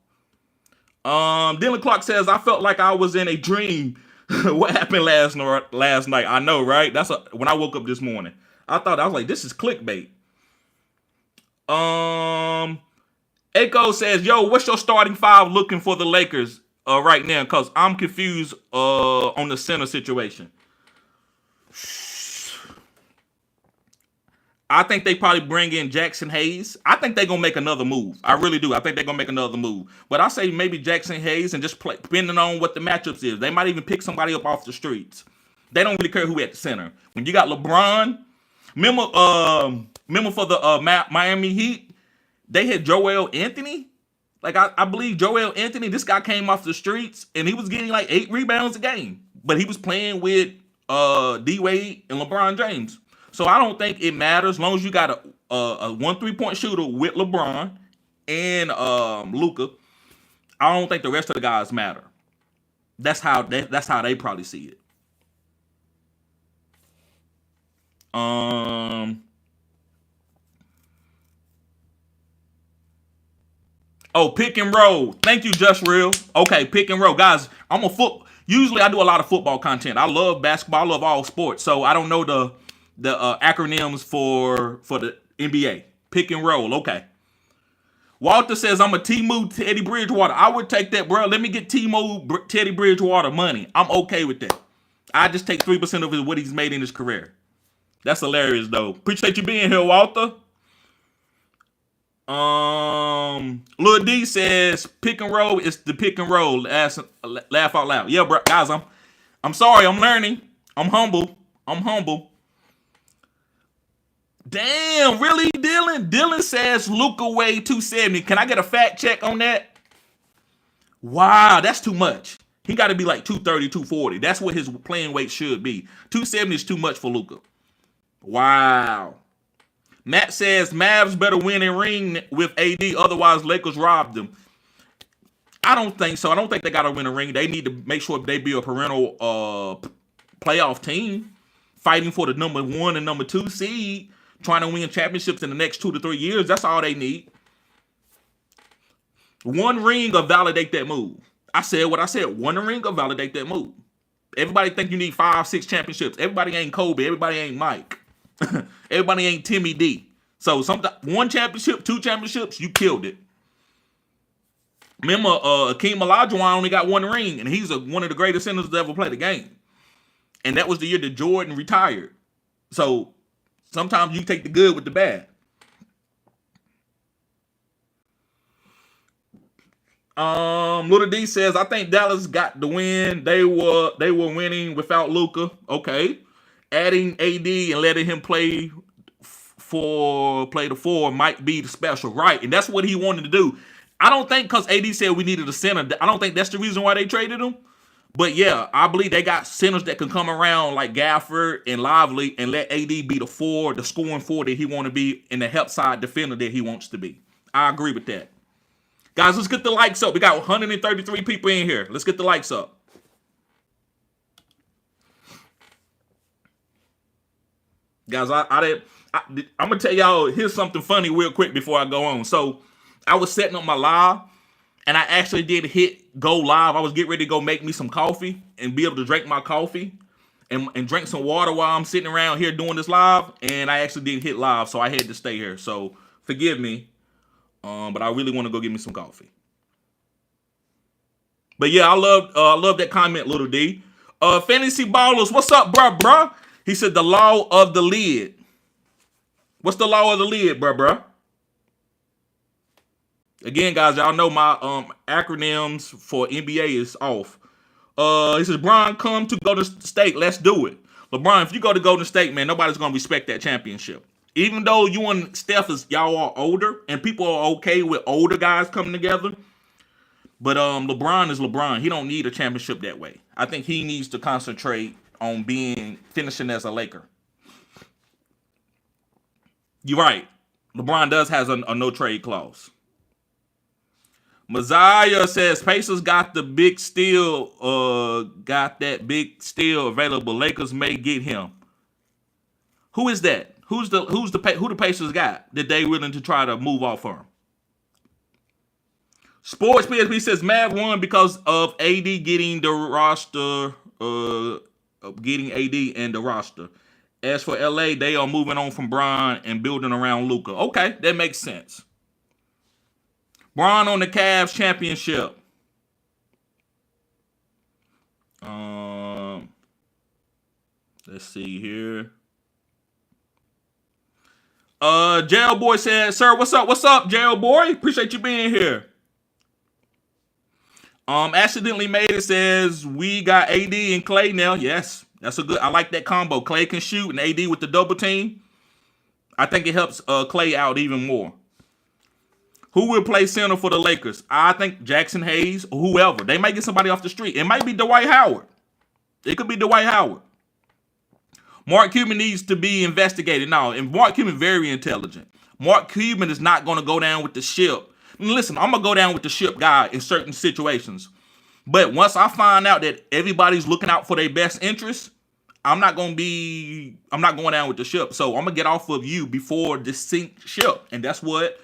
Dylan Clark says, I felt like I was in a dream. What happened last night? I know, right? When I woke up this morning. I was like, this is clickbait. Echo says, yo, what's your starting 5 looking for the Lakers right now? Because I'm confused on the center situation. I think they probably bring in Jackson Hayes. I think they're gonna make another move. I really do. I think they're gonna make another move. But I say maybe Jackson Hayes and just play, depending on what the matchups is. They might even pick somebody up off the streets. They don't really care who at the center. When you got LeBron, remember for the Miami Heat, they had Joel Anthony. Like I believe Joel Anthony. This guy came off the streets and he was getting like 8 rebounds a game, but he was playing with D Wade and LeBron James. So I don't think it matters as long as you got a 1 3-point shooter with LeBron and Luca. I don't think the rest of the guys matter. That's how they probably see it. Oh, pick and roll. Thank you, Just Real. Okay, pick and roll, guys. Usually I do a lot of football content. I love basketball. I love all sports. So I don't know the acronyms for the NBA. Pick and roll. Okay. Walter says I'm a T-Move Teddy Bridgewater. I would take that, bro. Let me get T-Move Teddy Bridgewater money. I'm okay with that. I just take 3% of what he's made in his career. That's hilarious, though. Appreciate you being here, Walter. Lil D says pick and roll is the pick and roll. Laugh out loud. Yeah, bro, guys, I'm sorry. I'm learning. I'm humble. Damn, really, Dylan? Dylan says Luka weighed 270. Can I get a fact check on that? Wow, that's too much. He got to be like 230, 240. That's what his playing weight should be. 270 is too much for Luka. Wow. Matt says Mavs better win and ring with AD, otherwise Lakers robbed them. I don't think so. I don't think they got to win a ring. They need to make sure they be a perennial playoff team, fighting for the number 1 and number 2 seed, trying to win championships in the next 2 to 3 years. That's all they need. 1 ring will validate that move. I said what I said. 1 ring will validate that move. Everybody think you need 5, 6 championships. Everybody ain't Kobe. Everybody ain't Mike. Everybody ain't Timmy D. So 1 championship, 2 championships, you killed it. Remember, Akeem Olajuwon only got 1 ring, and he's one of the greatest centers to ever play the game. And that was the year that Jordan retired. So sometimes you take the good with the bad. Little D says, I think Dallas got the win. They were winning without Luka. Okay. Adding AD and letting him play the 4 might be the special, right? And that's what he wanted to do. I don't think because AD said we needed a center. I don't think that's the reason why they traded him. But yeah, I believe they got centers that can come around like Gafford and Lively and let AD be the 4, the scoring 4 that he want to be, and the help side defender that he wants to be. I agree with that. Guys, let's get the likes up. We got 133 people in here. Let's get the likes up. Guys, I'm going to tell y'all, here's something funny real quick before I go on. So, I was setting up my live, and I actually did hit go live. I was getting ready to go make me some coffee and be able to drink my coffee and drink some water while I'm sitting around here doing this live, and I actually did hit live, so I had to stay here. So, forgive me, but I really want to go get me some coffee. But yeah, I love that comment, Little D. Fantasy Ballers, what's up, bruh? He said the law of the lid. What's the law of the lid, bruh? Again, guys, y'all know my acronyms for NBA is off. He says, Bron, come to Golden State. Let's do it. LeBron, if you go to Golden State, man, nobody's going to respect that championship. Even though you and Steph, y'all are older, and people are okay with older guys coming together. But LeBron is LeBron. He don't need a championship that way. I think he needs to concentrate on finishing as a Laker. You're right. LeBron has a no trade clause. Messiah says Pacers got the big steal, got that big steal available. Lakers may get him. Who is that? Who the Pacers got that they willing to try to move off for him? Sports PSP says Mav won because of AD getting the roster, getting AD and the roster. As for LA, they are moving on from Bron and building around Luca. Okay, that makes sense. Bron on the Cavs championship. Let's see here. Jail Boy said, "Sir, what's up? What's up, Jail Boy? Appreciate you being here." Accidentally made it says we got AD and Clay now. Yes, that's a good. I like that combo. Clay can shoot and AD with the double team. I think it helps Clay out even more. Who will play center for the Lakers? I think Jackson Hayes or whoever. They might get somebody off the street. It might be Dwight Howard. It could be Dwight Howard. Mark Cuban needs to be investigated now. And Mark Cuban very intelligent. Mark Cuban is not going to go down with the ship. Listen, I'm going to go down with the ship guy in certain situations. But once I find out that everybody's looking out for their best interests, I'm not going down with the ship. So I'm going to get off of you before this sink ship. And that's what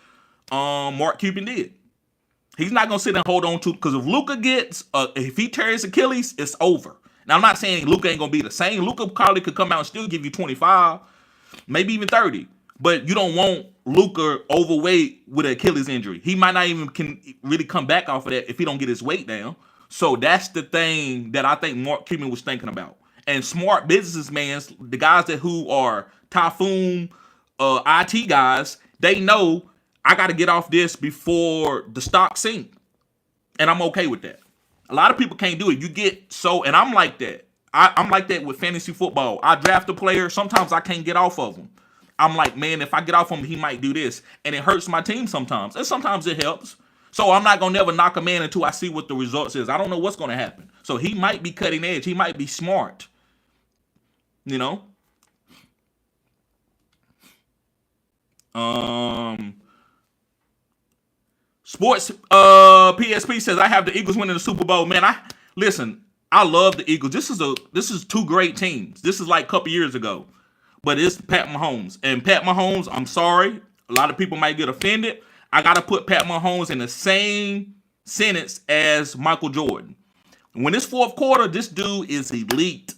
Mark Cuban did. He's not going to sit and hold on to, because if Luka gets, if he tears Achilles, it's over. Now, I'm not saying Luka ain't going to be the same. Luka probably could come out and still give you 25, maybe even 30. But you don't want Luka overweight with an Achilles injury. He might not even can really come back off of that if he don't get his weight down. So that's the thing that I think Mark Cuban was thinking about. And smart businessmen, the guys who are typhoon IT guys, they know I got to get off this before the stock sink. And I'm okay with that. A lot of people can't do it. You get so, and I'm like that. I'm like that with fantasy football. I draft a player. Sometimes I can't get off of him. I'm like, man, if I get off him, he might do this. And it hurts my team sometimes. And sometimes it helps. So I'm not going to never knock a man until I see what the results is. I don't know what's going to happen. So he might be cutting edge. He might be smart. You know? Sports PSP says, I have the Eagles winning the Super Bowl. Man, I love the Eagles. This is two great teams. This is like a couple years ago. But it's Pat Mahomes. And Pat Mahomes, I'm sorry, a lot of people might get offended. I got to put Pat Mahomes in the same sentence as Michael Jordan. When it's fourth quarter, this dude is elite.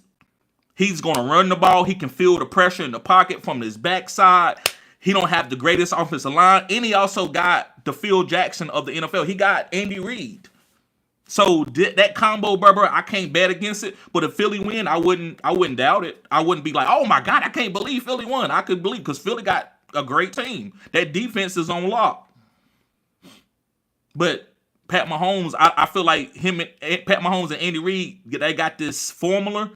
He's going to run the ball. He can feel the pressure in the pocket from his backside. He don't have the greatest offensive line. And he also got the Phil Jackson of the NFL. He got Andy Reid. So that combo, brother, I can't bet against it. But if Philly win, I wouldn't doubt it. I wouldn't be like, oh my God, I can't believe Philly won. I could believe, because Philly got a great team. That defense is on lock. But Pat Mahomes, I feel like Pat Mahomes and Andy Reid, they got this formula,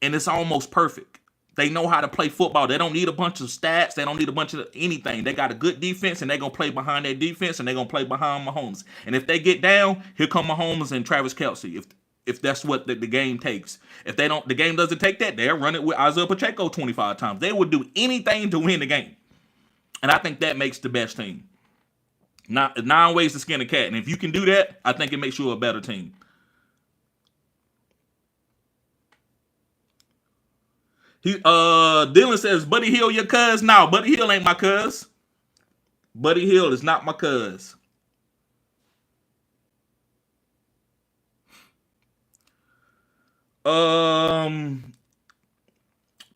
and it's almost perfect. They know how to play football. They don't need a bunch of stats. They don't need a bunch of anything. They got a good defense, and they're going to play behind their defense, and they're going to play behind Mahomes. And if they get down, here come Mahomes and Travis Kelce, if that's what the game takes. If the game doesn't take that, they'll run it with Isaiah Pacheco 25 times. They would do anything to win the game. And I think that makes the best team. 9 ways to skin a cat. And if you can do that, I think it makes you a better team. Dylan says, Buddy Hill your cuz? No, Buddy Hill ain't my cuz. Buddy Hill is not my cuz.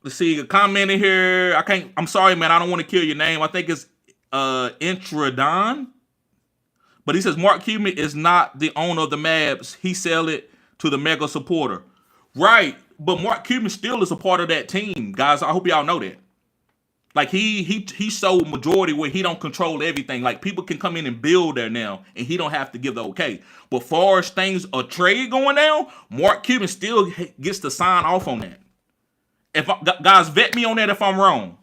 Let's see, a comment in here. I'm sorry, man, I don't want to kill your name. I think it's Intradon. But he says Mark Cuban is not the owner of the Mavs. He sell it to the mega supporter. Right. But Mark Cuban still is a part of that team, guys. I hope y'all know that. Like he's so majority where he don't control everything. Like people can come in and build there now, and he don't have to give the okay. But far as things a trade going down, Mark Cuban still gets to sign off on that. Guys, vet me on that if I'm wrong.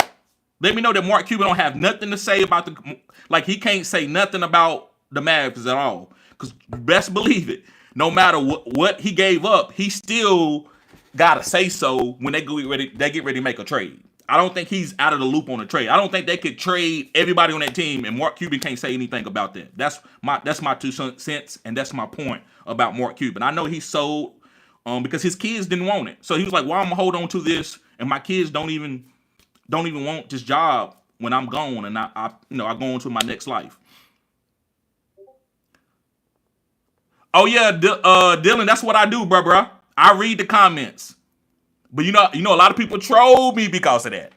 Let me know that Mark Cuban don't have nothing to say about he can't say nothing about the Mavs at all. Because best believe it, no matter what he gave up, he still gotta say so when they get ready to make a trade. I don't think he's out of the loop on a trade. I don't think they could trade everybody on that team, and Mark Cuban can't say anything about that. That's my 2 cents, and that's my point about Mark Cuban. I know he sold because his kids didn't want it, so he was like, "Well, I'm gonna hold on to this, and my kids don't even want this job when I'm gone, and I go on to my next life." Oh yeah, Dylan, that's what I do, bro. I read the comments. But you know, a lot of people troll me because of that.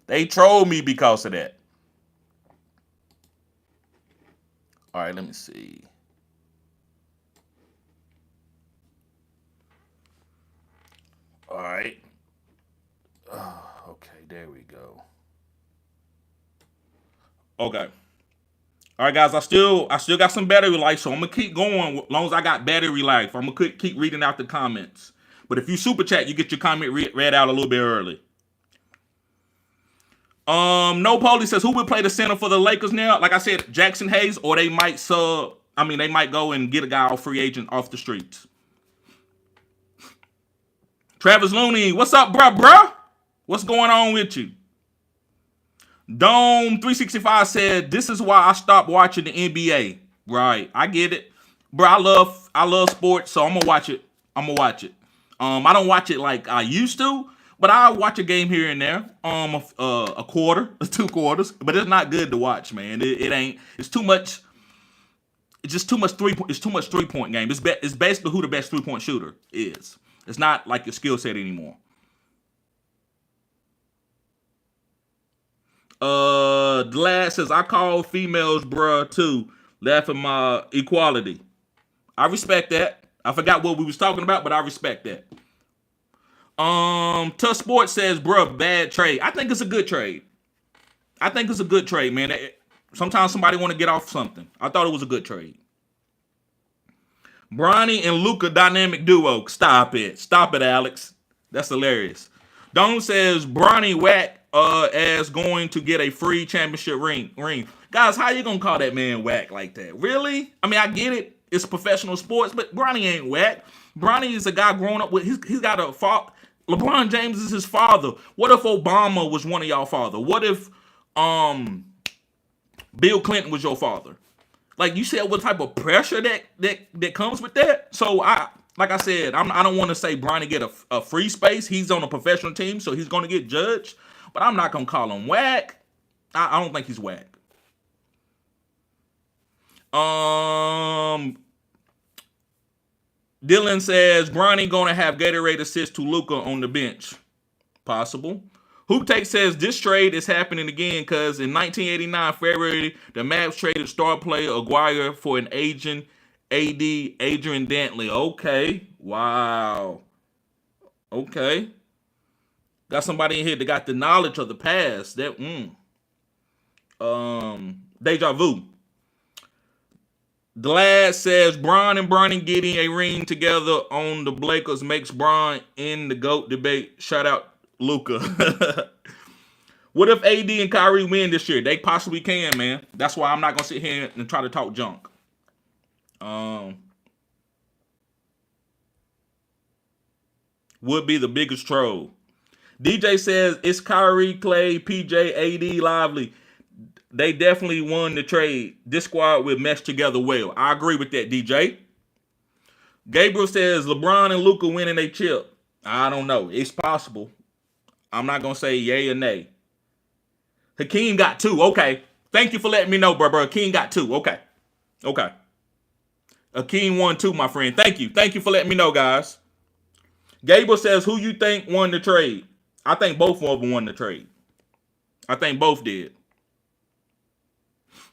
They troll me because of that. All right, let me see. All right. Okay, there we go. Okay. All right, guys. I still got some battery life, so I'm gonna keep going as long as I got battery life. I'm gonna keep reading out the comments. But if you super chat, you get your comment read out a little bit early. No Paulie says who would play the center for the Lakers now? Like I said, Jackson Hayes, or they might sub. I mean, they might go and get a guy off free agent off the streets. Travis Looney, what's up, bruh? What's going on with you? Dome365 said, this is why I stopped watching the NBA. Right, I get it. Bro, I love sports, so I'm gonna watch it. I don't watch it like I used to, but I watch a game here and there. A quarter, 2 quarters, but it's not good to watch, man. It ain't. It's too much. It's just too much It's too much 3-point game. It's basically who the best 3-point shooter is. It's not like your skill set anymore. Glad says I call females bruh too, laughing my equality. I respect that. I forgot what we was talking about, but I respect that. Tuss Sports says, bruh, bad trade. I think it's a good trade. Man. Sometimes somebody want to get off something. I thought it was a good trade. Bronny and Luca dynamic duo. Stop it, Alex. That's hilarious. Don says Bronny whack as going to get a free championship ring. Guys, how you gonna call that man whack like that? Really? I mean, I get it. It's professional sports, but Bronny ain't whack. Bronny is a guy growing up with. He's got a father. LeBron James is his father. What if Obama was one of y'all father? What if Bill Clinton was your father? Like, you said, what type of pressure that comes with that? So like I said, I don't want to say Bronny get a free space. He's on a professional team, so he's going to get judged. But I'm not going to call him whack. I don't think he's whack. Dylan says Bronny going to have Gatorade assist to Luca on the bench. Possible. Hoop Take says this trade is happening again because in 1989 February, the Mavs traded star player Aguirre for an agent AD Adrian Dantley. Okay. Wow. Okay. Got somebody in here that got the knowledge of the past. That deja vu. Glad says Bron and Bronny getting a ring together on the Lakers makes Bron in the GOAT debate. Shout out Luca. What if AD and Kyrie win this year? They possibly can, man. That's why I'm not gonna sit here and try to talk junk. Would be the biggest troll. DJ says it's Kyrie, Clay, PJ, AD, Lively. They definitely won the trade. This squad will mesh together well. I agree with that, DJ. Gabriel says LeBron and Luca winning a chip. I don't know. It's possible. I'm not going to say yay or nay. Hakeem got 2. Okay. Thank you for letting me know, bro. Hakeem got 2. Okay. Hakeem won 2, my friend. Thank you. Thank you for letting me know, guys. Gabriel says, who you think won the trade? I think both of them won the trade. I think both did.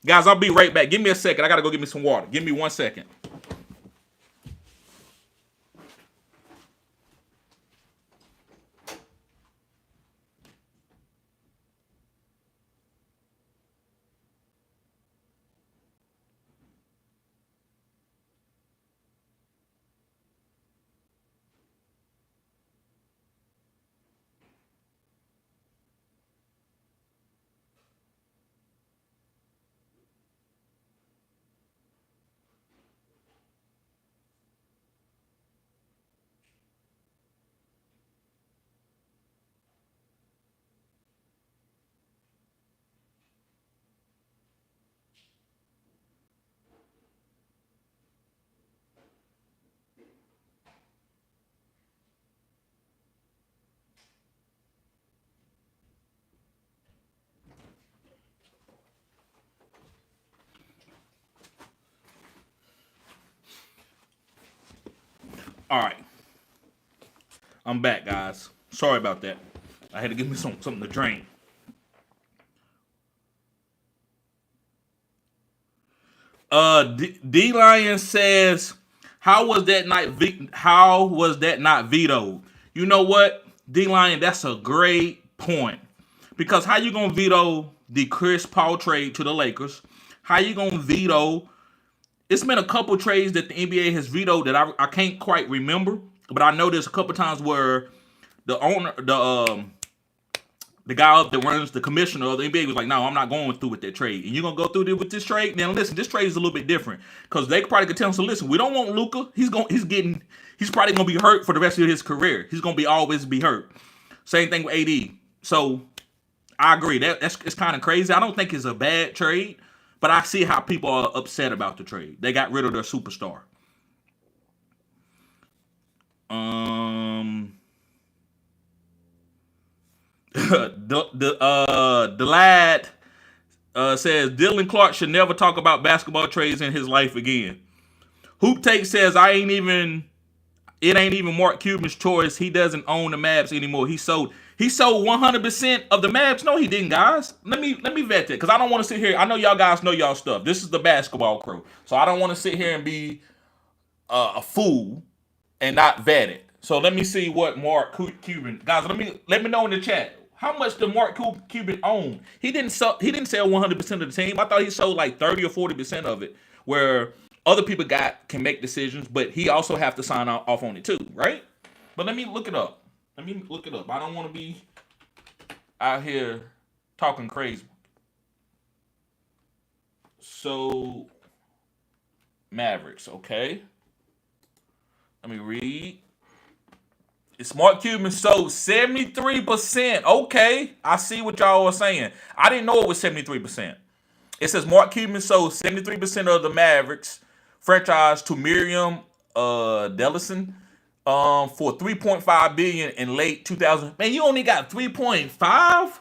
Guys, I'll be right back. Give me a second. I got to go get me some water. Give me 1 second. All right. I'm back, guys. Sorry about that. I had to give me something to drink. D Lion says, how was that not vetoed? You know what, D Lion, that's a great point. Because how you gonna veto the Chris Paul trade to the Lakers? How you gonna veto? It's been a couple trades that the NBA has vetoed that I can't quite remember, but I know there's a couple times where the owner, the guy that runs the commissioner of the NBA was like, "No, I'm not going through with that trade." And you're gonna go through with this trade? Now listen, this trade is a little bit different because they probably could tell him, "So listen, we don't want Luka. He's probably gonna be hurt for the rest of his career. He's gonna always be hurt." Same thing with AD. So I agree that's it's kind of crazy. I don't think it's a bad trade. But I see how people are upset about the trade. They got rid of their superstar. The lad says Dylan Clark should never talk about basketball trades in his life again. Hoop Take says it ain't even Mark Cuban's choice. He doesn't own the Mavs anymore. He sold 100% of the Mavs. No, he didn't, guys. Let me vet that because I don't want to sit here. I know y'all guys know y'all stuff. This is the basketball crew, so I don't want to sit here and be a fool and not vet it. So let me see what Mark Cuban, guys. Let me know in the chat how much did Mark Cuban own. He didn't sell 100% of the team. I thought he sold like 30 or 40% of it, where other people can make decisions, but he also have to sign off on it too, right? But let me look it up. I don't want to be out here talking crazy. So, Mavericks, okay. Let me read. It's Mark Cuban sold 73%. Okay, I see what y'all are saying. I didn't know it was 73%. It says Mark Cuban sold 73% of the Mavericks franchise to Miriam Dellison for $3.5 billion in late 2000. Man, you only got 3.5?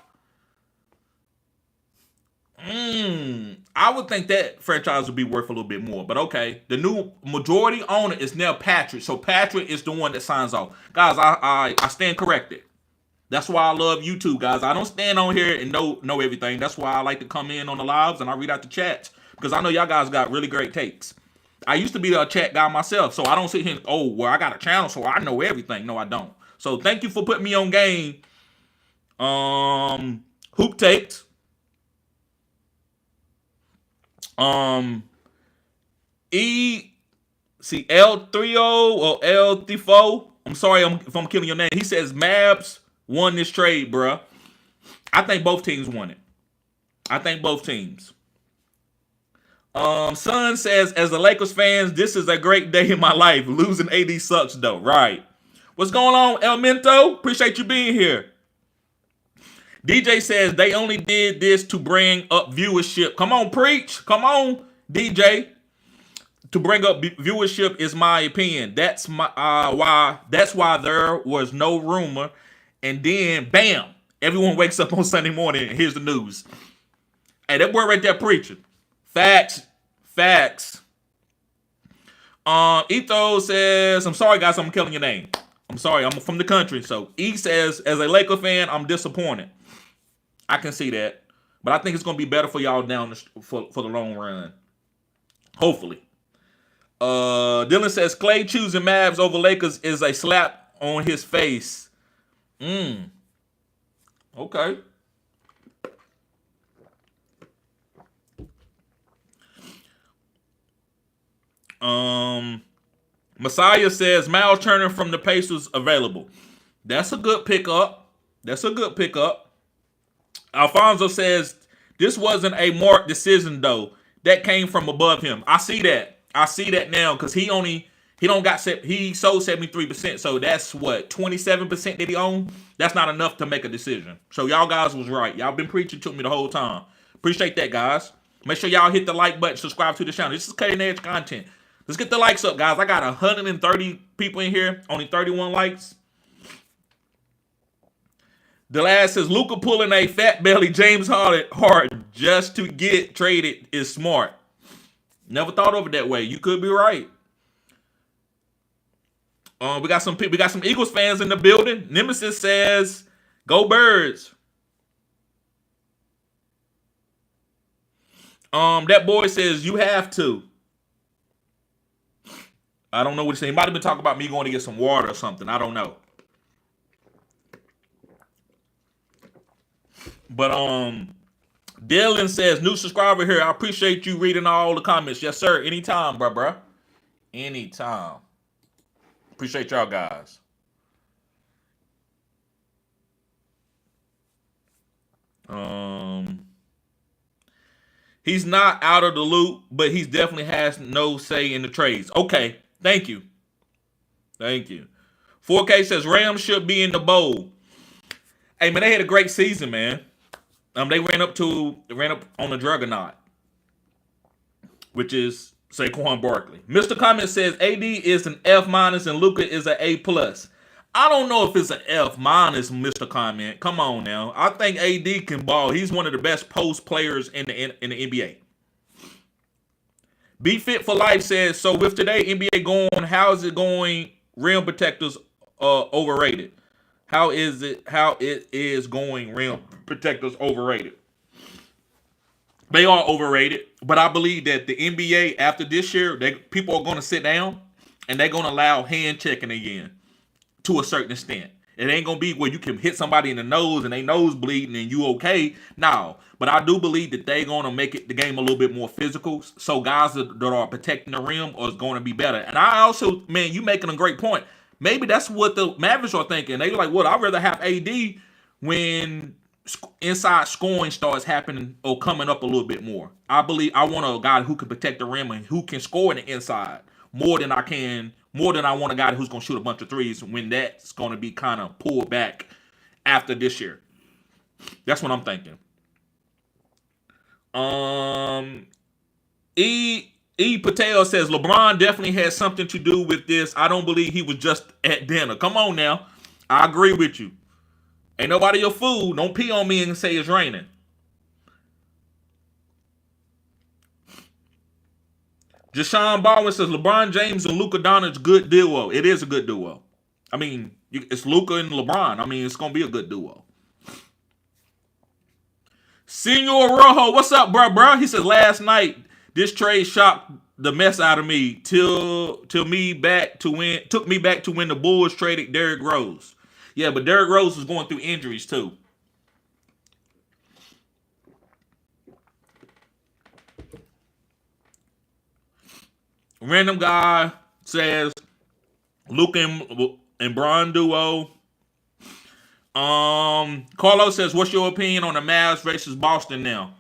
I would think that franchise would be worth a little bit more, but okay. The new majority owner is now Patrick, so Patrick is the one that signs off. Guys, I stand corrected. That's why I love YouTube, guys. I don't stand on here and know everything. That's why I like to come in on the lives and I read out the chats because I know y'all guys got really great takes. I used to be a chat guy myself, so I don't sit here and, I got a channel, so I know everything. No, I don't. So thank you for putting me on game. Hoop Takes. L30 or L34. I'm sorry if I'm killing your name. He says Mavs won this trade, bruh. I think both teams won it. I think both teams. Son says, as a Lakers fans, this is a great day in my life. Losing AD sucks, though. Right. What's going on, Elemento? Appreciate you being here. DJ says they only did this to bring up viewership. Come on, preach. Come on, DJ. To bring up viewership is my opinion. That's why there was no rumor. And then, bam, everyone wakes up on Sunday morning and here's the news. Hey, that boy right there preaching. Facts. Etho says, I'm sorry, guys, I'm killing your name. I'm sorry, I'm from the country. So E says, as a Laker fan, I'm disappointed. I can see that. But I think it's going to be better for y'all down for the long run. Hopefully. Dylan says, Clay choosing Mavs over Lakers is a slap on his face. Okay. Messiah says Miles Turner from the Pacers available. That's a good pickup. Alfonso says this wasn't a Mark decision though. That came from above him. I see that now because he sold 73%. So that's what 27% that he owned. That's not enough to make a decision. So y'all guys was right. Y'all been preaching to me the whole time. Appreciate that, guys. Make sure y'all hit the like button, subscribe to the channel. This is cutting edge content. Let's get the likes up, guys. I got 130 people in here, only 31 likes. The last says Luca pulling a fat belly James Harden just to get traded is smart. Never thought of it that way. You could be right. We got some Eagles fans in the building. Nemesis says, "Go Birds." That boy says you have to. I don't know what he's saying. He might have been talking about me going to get some water or something. I don't know. But Dylan says, new subscriber here. I appreciate you reading all the comments. Yes, sir. Anytime, bruh. Anytime. Appreciate y'all guys. He's not out of the loop, but he definitely has no say in the trades. Okay, thank you. 4K says Rams should be in the bowl. Hey man, they had a great season, man. They ran up on the Juggernaut, which is Saquon Barkley. Mr. Comment says AD is an F- and Luca is an A+. I don't know if it's an F-, Mr. Comment. Come on now. I think AD can ball. He's one of the best post players in the NBA. Be Fit for Life says, so with today NBA going, how is it going? Rim protectors overrated. How it is going? Rim protectors overrated. They are overrated, but I believe that the NBA after this year, people are going to sit down and they're going to allow hand checking again to a certain extent. It ain't going to be where you can hit somebody in the nose and they nose bleeding and you okay. No, but I do believe that they're going to make the game a little bit more physical. So guys that are protecting the rim are going to be better. And I also, man, you making a great point. Maybe that's what the Mavericks are thinking. They're like, well, I'd rather have AD when inside scoring starts happening or coming up a little bit more. I want a guy who can protect the rim and who can score in the inside more than I want a guy who's going to shoot a bunch of threes when that's going to be kind of pulled back after this year. That's what I'm thinking. E. Patel says LeBron definitely had something to do with this. I don't believe he was just at dinner. Come on now. I agree with you. Ain't nobody a fool. Don't pee on me and say it's raining. Jashawn Baldwin says LeBron James and Luka Doncic good duo. It is a good duo. I mean, it's Luka and LeBron. I mean, it's going to be a good duo. Senor Rojo, what's up, bro? He says last night this trade shocked the mess out of me took me back to when the Bulls traded Derrick Rose. Yeah, but Derrick Rose was going through injuries too. Random guy says Luka and Bron duo. Carlos says, what's your opinion on the Mavs versus Boston now?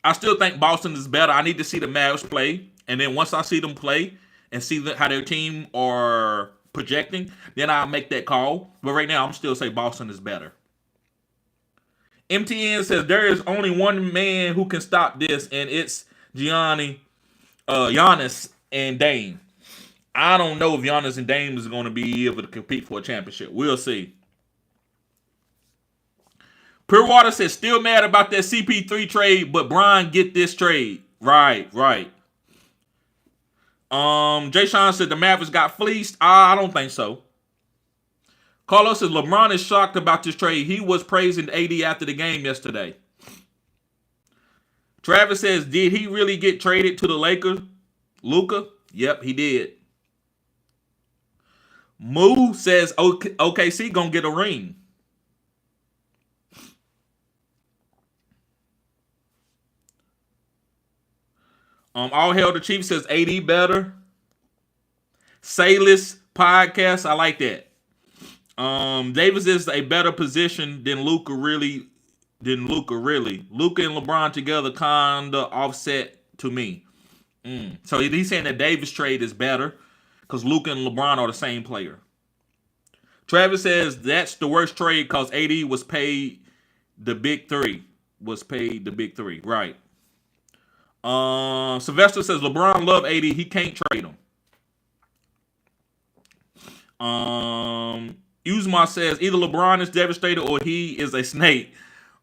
I still think Boston is better. I need to see the Mavs play. And then once I see them play and see how their team are projecting, then I'll make that call. But right now, I'm still say Boston is better. MTN says, there is only one man who can stop this, and it's Giannis and Dame. I don't know if Giannis and Dame is going to be able to compete for a championship. We'll see. Pure Water says, still mad about that CP3 trade, but Brian get this trade. Right. Jay Sean said the Mavericks got fleeced. I don't think so. Carlos says LeBron is shocked about this trade. He was praising AD after the game yesterday. Travis says, did he really get traded to the Lakers? Luca? Yep, he did. Moo says OKC gonna get a ring. All Hail the Chief says AD better. Sayless podcast, I like that. Davis is a better position than Luca really. Luca and LeBron together kinda offset to me. So he's saying that Davis trade is better because Luka and LeBron are the same player. Travis says that's the worst trade because AD was paid the big three. Right. Sylvester says LeBron love AD. He can't trade him. Uzma says either LeBron is devastated or he is a snake.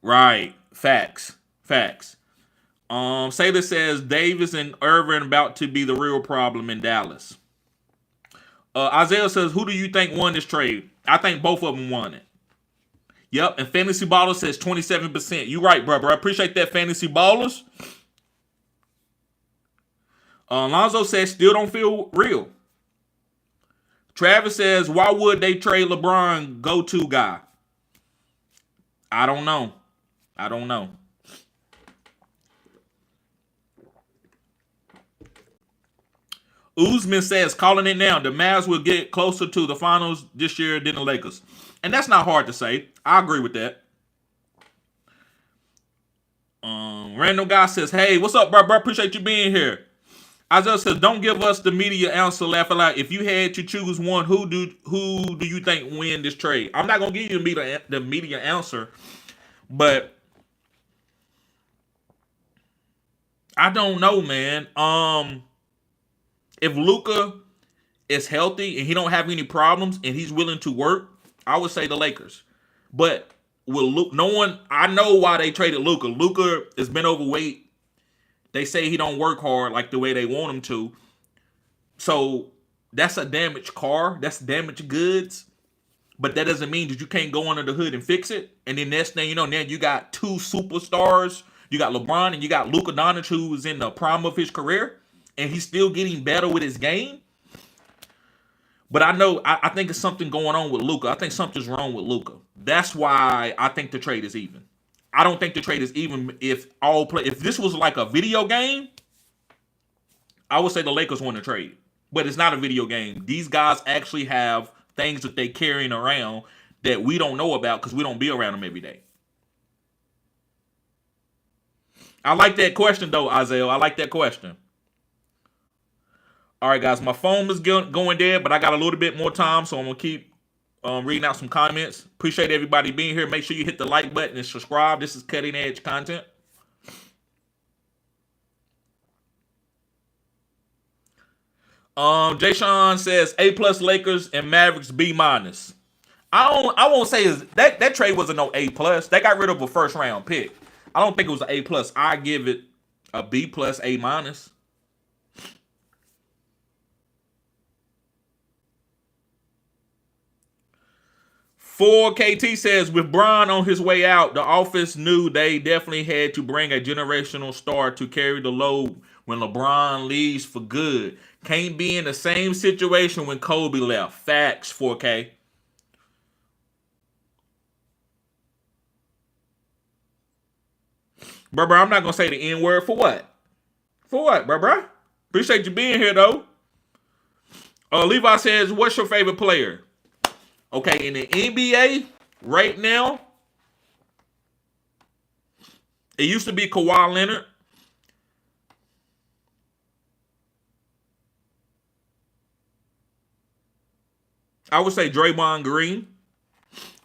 Right. Facts. Sailor says Davis and Irvin about to be the real problem in Dallas. Isaiah says, who do you think won this trade? I think both of them won it. Yep, and Fantasy Baller says 27%. You right, bro. I appreciate that, Fantasy Ballers. Alonzo says, still don't feel real. Travis says, why would they trade LeBron go-to guy? I don't know. I don't know. Uzman says, calling it now, the Mavs will get closer to the finals this year than the Lakers. And that's not hard to say. I agree with that. Random guy says, hey, what's up, bro? Appreciate you being here. Isaiah says, don't give us the media answer, laugh a lot. If you had to choose one, who do you think win this trade? I'm not going to give you the media answer, but I don't know, man. If Luca is healthy and he don't have any problems and he's willing to work, I would say the Lakers. But with Luka, I know why they traded Luca. Luca has been overweight. They say he don't work hard like the way they want him to. So that's a damaged car. That's damaged goods. But that doesn't mean that you can't go under the hood and fix it. And then next thing you know, now you got two superstars. You got LeBron and you got Luka Doncic, who is in the prime of his career. And he's still getting better with his game. But I think it's something going on with Luka. I think something's wrong with Luka. That's why I think the trade is even. I don't think the trade is even if this was like a video game, I would say the Lakers won the trade. But it's not a video game. These guys actually have things that they carrying around that we don't know about because we don't be around them every day. I like that question though, Isaiah. I like that question. All right, guys, my phone is going dead, but I got a little bit more time, so I'm going to keep reading out some comments. Appreciate everybody being here. Make sure you hit the like button and subscribe. This is cutting edge content. Jay Sean says A+ Lakers and Mavericks B-. I won't say that trade wasn't no A+. They got rid of a first round pick. I don't think it was an A+. I give it a B+, A-. 4KT says, with Bron on his way out, the office knew they definitely had to bring a generational star to carry the load when LeBron leaves for good. Can't be in the same situation when Kobe left. Facts, 4K. Bruh, I'm not going to say the N-word. For what? For what, bruh? Appreciate you being here, though. Levi says, what's your favorite player? Okay, in the NBA right now, it used to be Kawhi Leonard. I would say Draymond Green.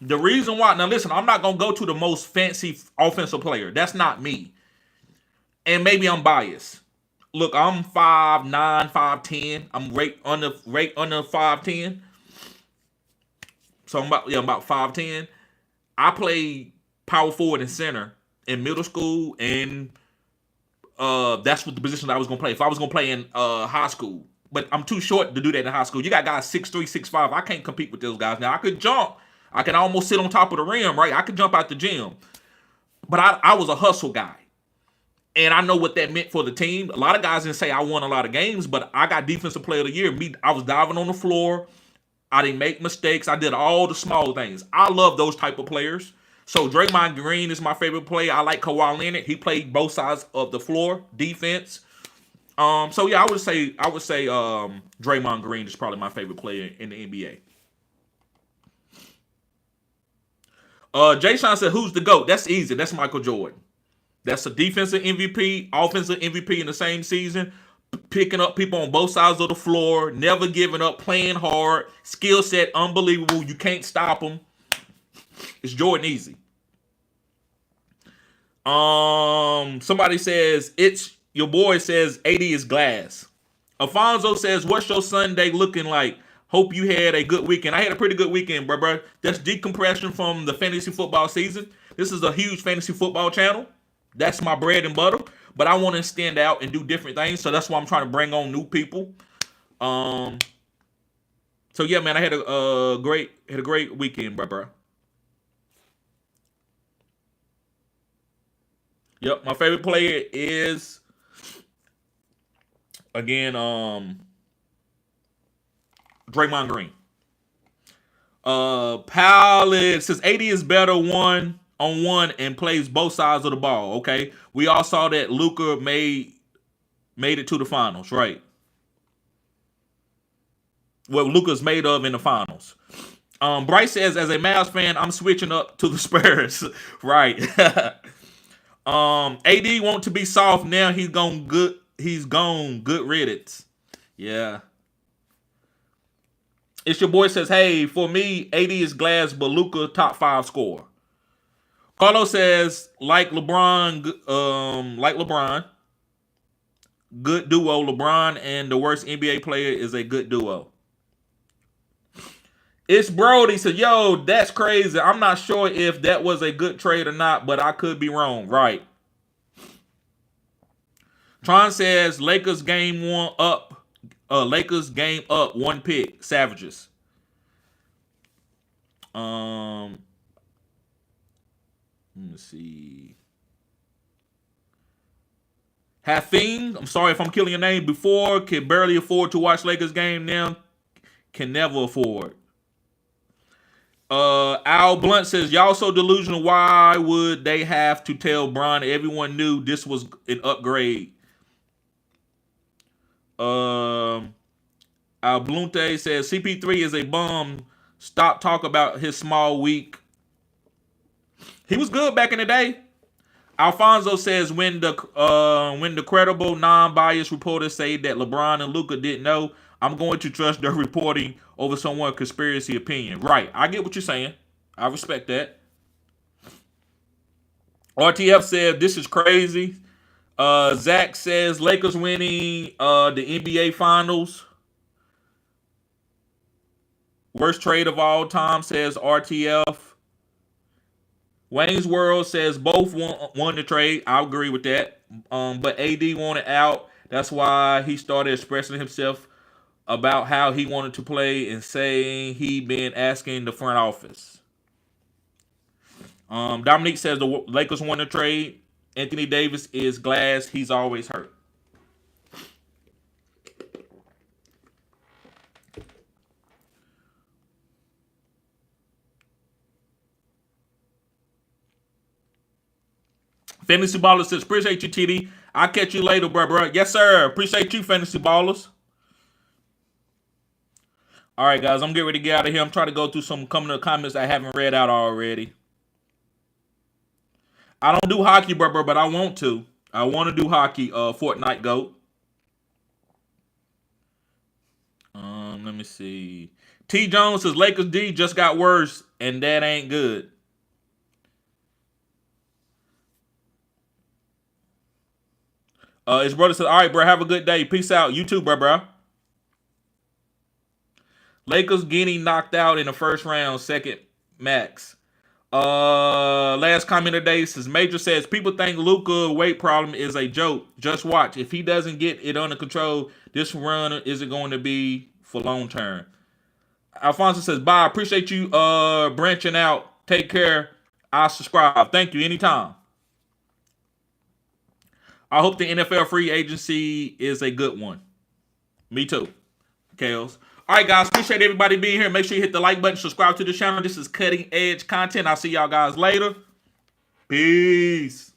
The reason why, now listen, I'm not going to go to the most fancy offensive player. That's not me. And maybe I'm biased. Look, I'm 5'9", 5'10". I'm right under 5'10". So I'm about 5'10". I played power forward and center in middle school, and that's what the position I was gonna play. If I was gonna play in high school, but I'm too short to do that in high school. You got guys 6'3", 6'5". I can't compete with those guys. Now I could jump. I can almost sit on top of the rim, right? I could jump out the gym. But I was a hustle guy. And I know what that meant for the team. A lot of guys didn't say I won a lot of games, but I got Defensive Player of the Year. I was diving on the floor. I didn't make mistakes. I did all the small things. I love those type of players. So Draymond Green is my favorite player. I like Kawhi Leonard. He played both sides of the floor, defense. So yeah, I would say Draymond Green is probably my favorite player in the NBA. Jay Sean said, who's the GOAT? That's easy. That's Michael Jordan. That's a defensive MVP, offensive MVP in the same season. Picking up people on both sides of the floor, never giving up, playing hard, skill set unbelievable. You can't stop him. It's Jordan easy. Somebody says your boy says 80 is glass. Alfonso says, what's your Sunday looking like? Hope you had a good weekend. I had a pretty good weekend, bro. That's decompression from the fantasy football season. This is a huge fantasy football channel. That's my bread and butter. But I want to stand out and do different things. So that's why I'm trying to bring on new people. So yeah, man, I had a great weekend, bro. Yep, my favorite player is again Draymond Green. Palette says 80 is better one on one and plays both sides of the ball. Okay, we all saw that Luka made it to the finals, right? What Luka's made of in the finals. Bryce says, as a Mavs fan, I'm switching up to the Spurs. Right. AD want to be soft now. He's gone good. He's gone good riddance. Yeah. It's your boy says, hey, for me, AD is glass, but Luka top 5 scorer. Carlos says, like LeBron, good duo. LeBron and the worst NBA player is a good duo. It's Brody said, yo, that's crazy. I'm not sure if that was a good trade or not, but I could be wrong. Right. Tron says Lakers game up, 1 pick. Savages. Let me see. Hafing, I'm sorry if I'm killing your name. Before, could barely afford to watch Lakers game. Now, can never afford. Al Blunt says, y'all so delusional. Why would they have to tell Bron? Everyone knew this was an upgrade. Al Blunte says, CP3 is a bum. Stop talk about his small week. He was good back in the day. Alfonso says, when the credible, non-biased reporters say that LeBron and Luka didn't know, I'm going to trust their reporting over someone's conspiracy opinion. Right. I get what you're saying. I respect that. RTF said, this is crazy. Zach says, Lakers winning the NBA Finals. Worst trade of all time, says RTF. Wayne's World says both won the trade. I agree with that. But AD wanted out. That's why he started expressing himself about how he wanted to play and saying he been asking the front office. Dominique says the Lakers won the trade. Anthony Davis is glass. He's always hurt. Fantasy Ballers says, appreciate you, TD. I'll catch you later, bro. Yes, sir. Appreciate you, Fantasy Ballers. All right, guys, I'm getting ready to get out of here. I'm trying to go through some comments I haven't read out already. I don't do hockey, bro, but I want to. I want to do hockey, Fortnite GOAT. Let me see. T. Jones says, Lakers D just got worse, and that ain't good. His brother says, all right, bro, have a good day. Peace out. You too, bro. Lakers getting knocked out in the first round, second max. Last comment of the day says, Major says, people think Luka weight problem is a joke. Just watch. If he doesn't get it under control, this run isn't going to be for long term. Alfonso says, bye. Appreciate you branching out. Take care. I'll subscribe. Thank you. Anytime. I hope the NFL free agency is a good one. Me too. Kales. All right, guys. Appreciate everybody being here. Make sure you hit the like button. Subscribe to the channel. This is cutting edge content. I'll see y'all guys later. Peace.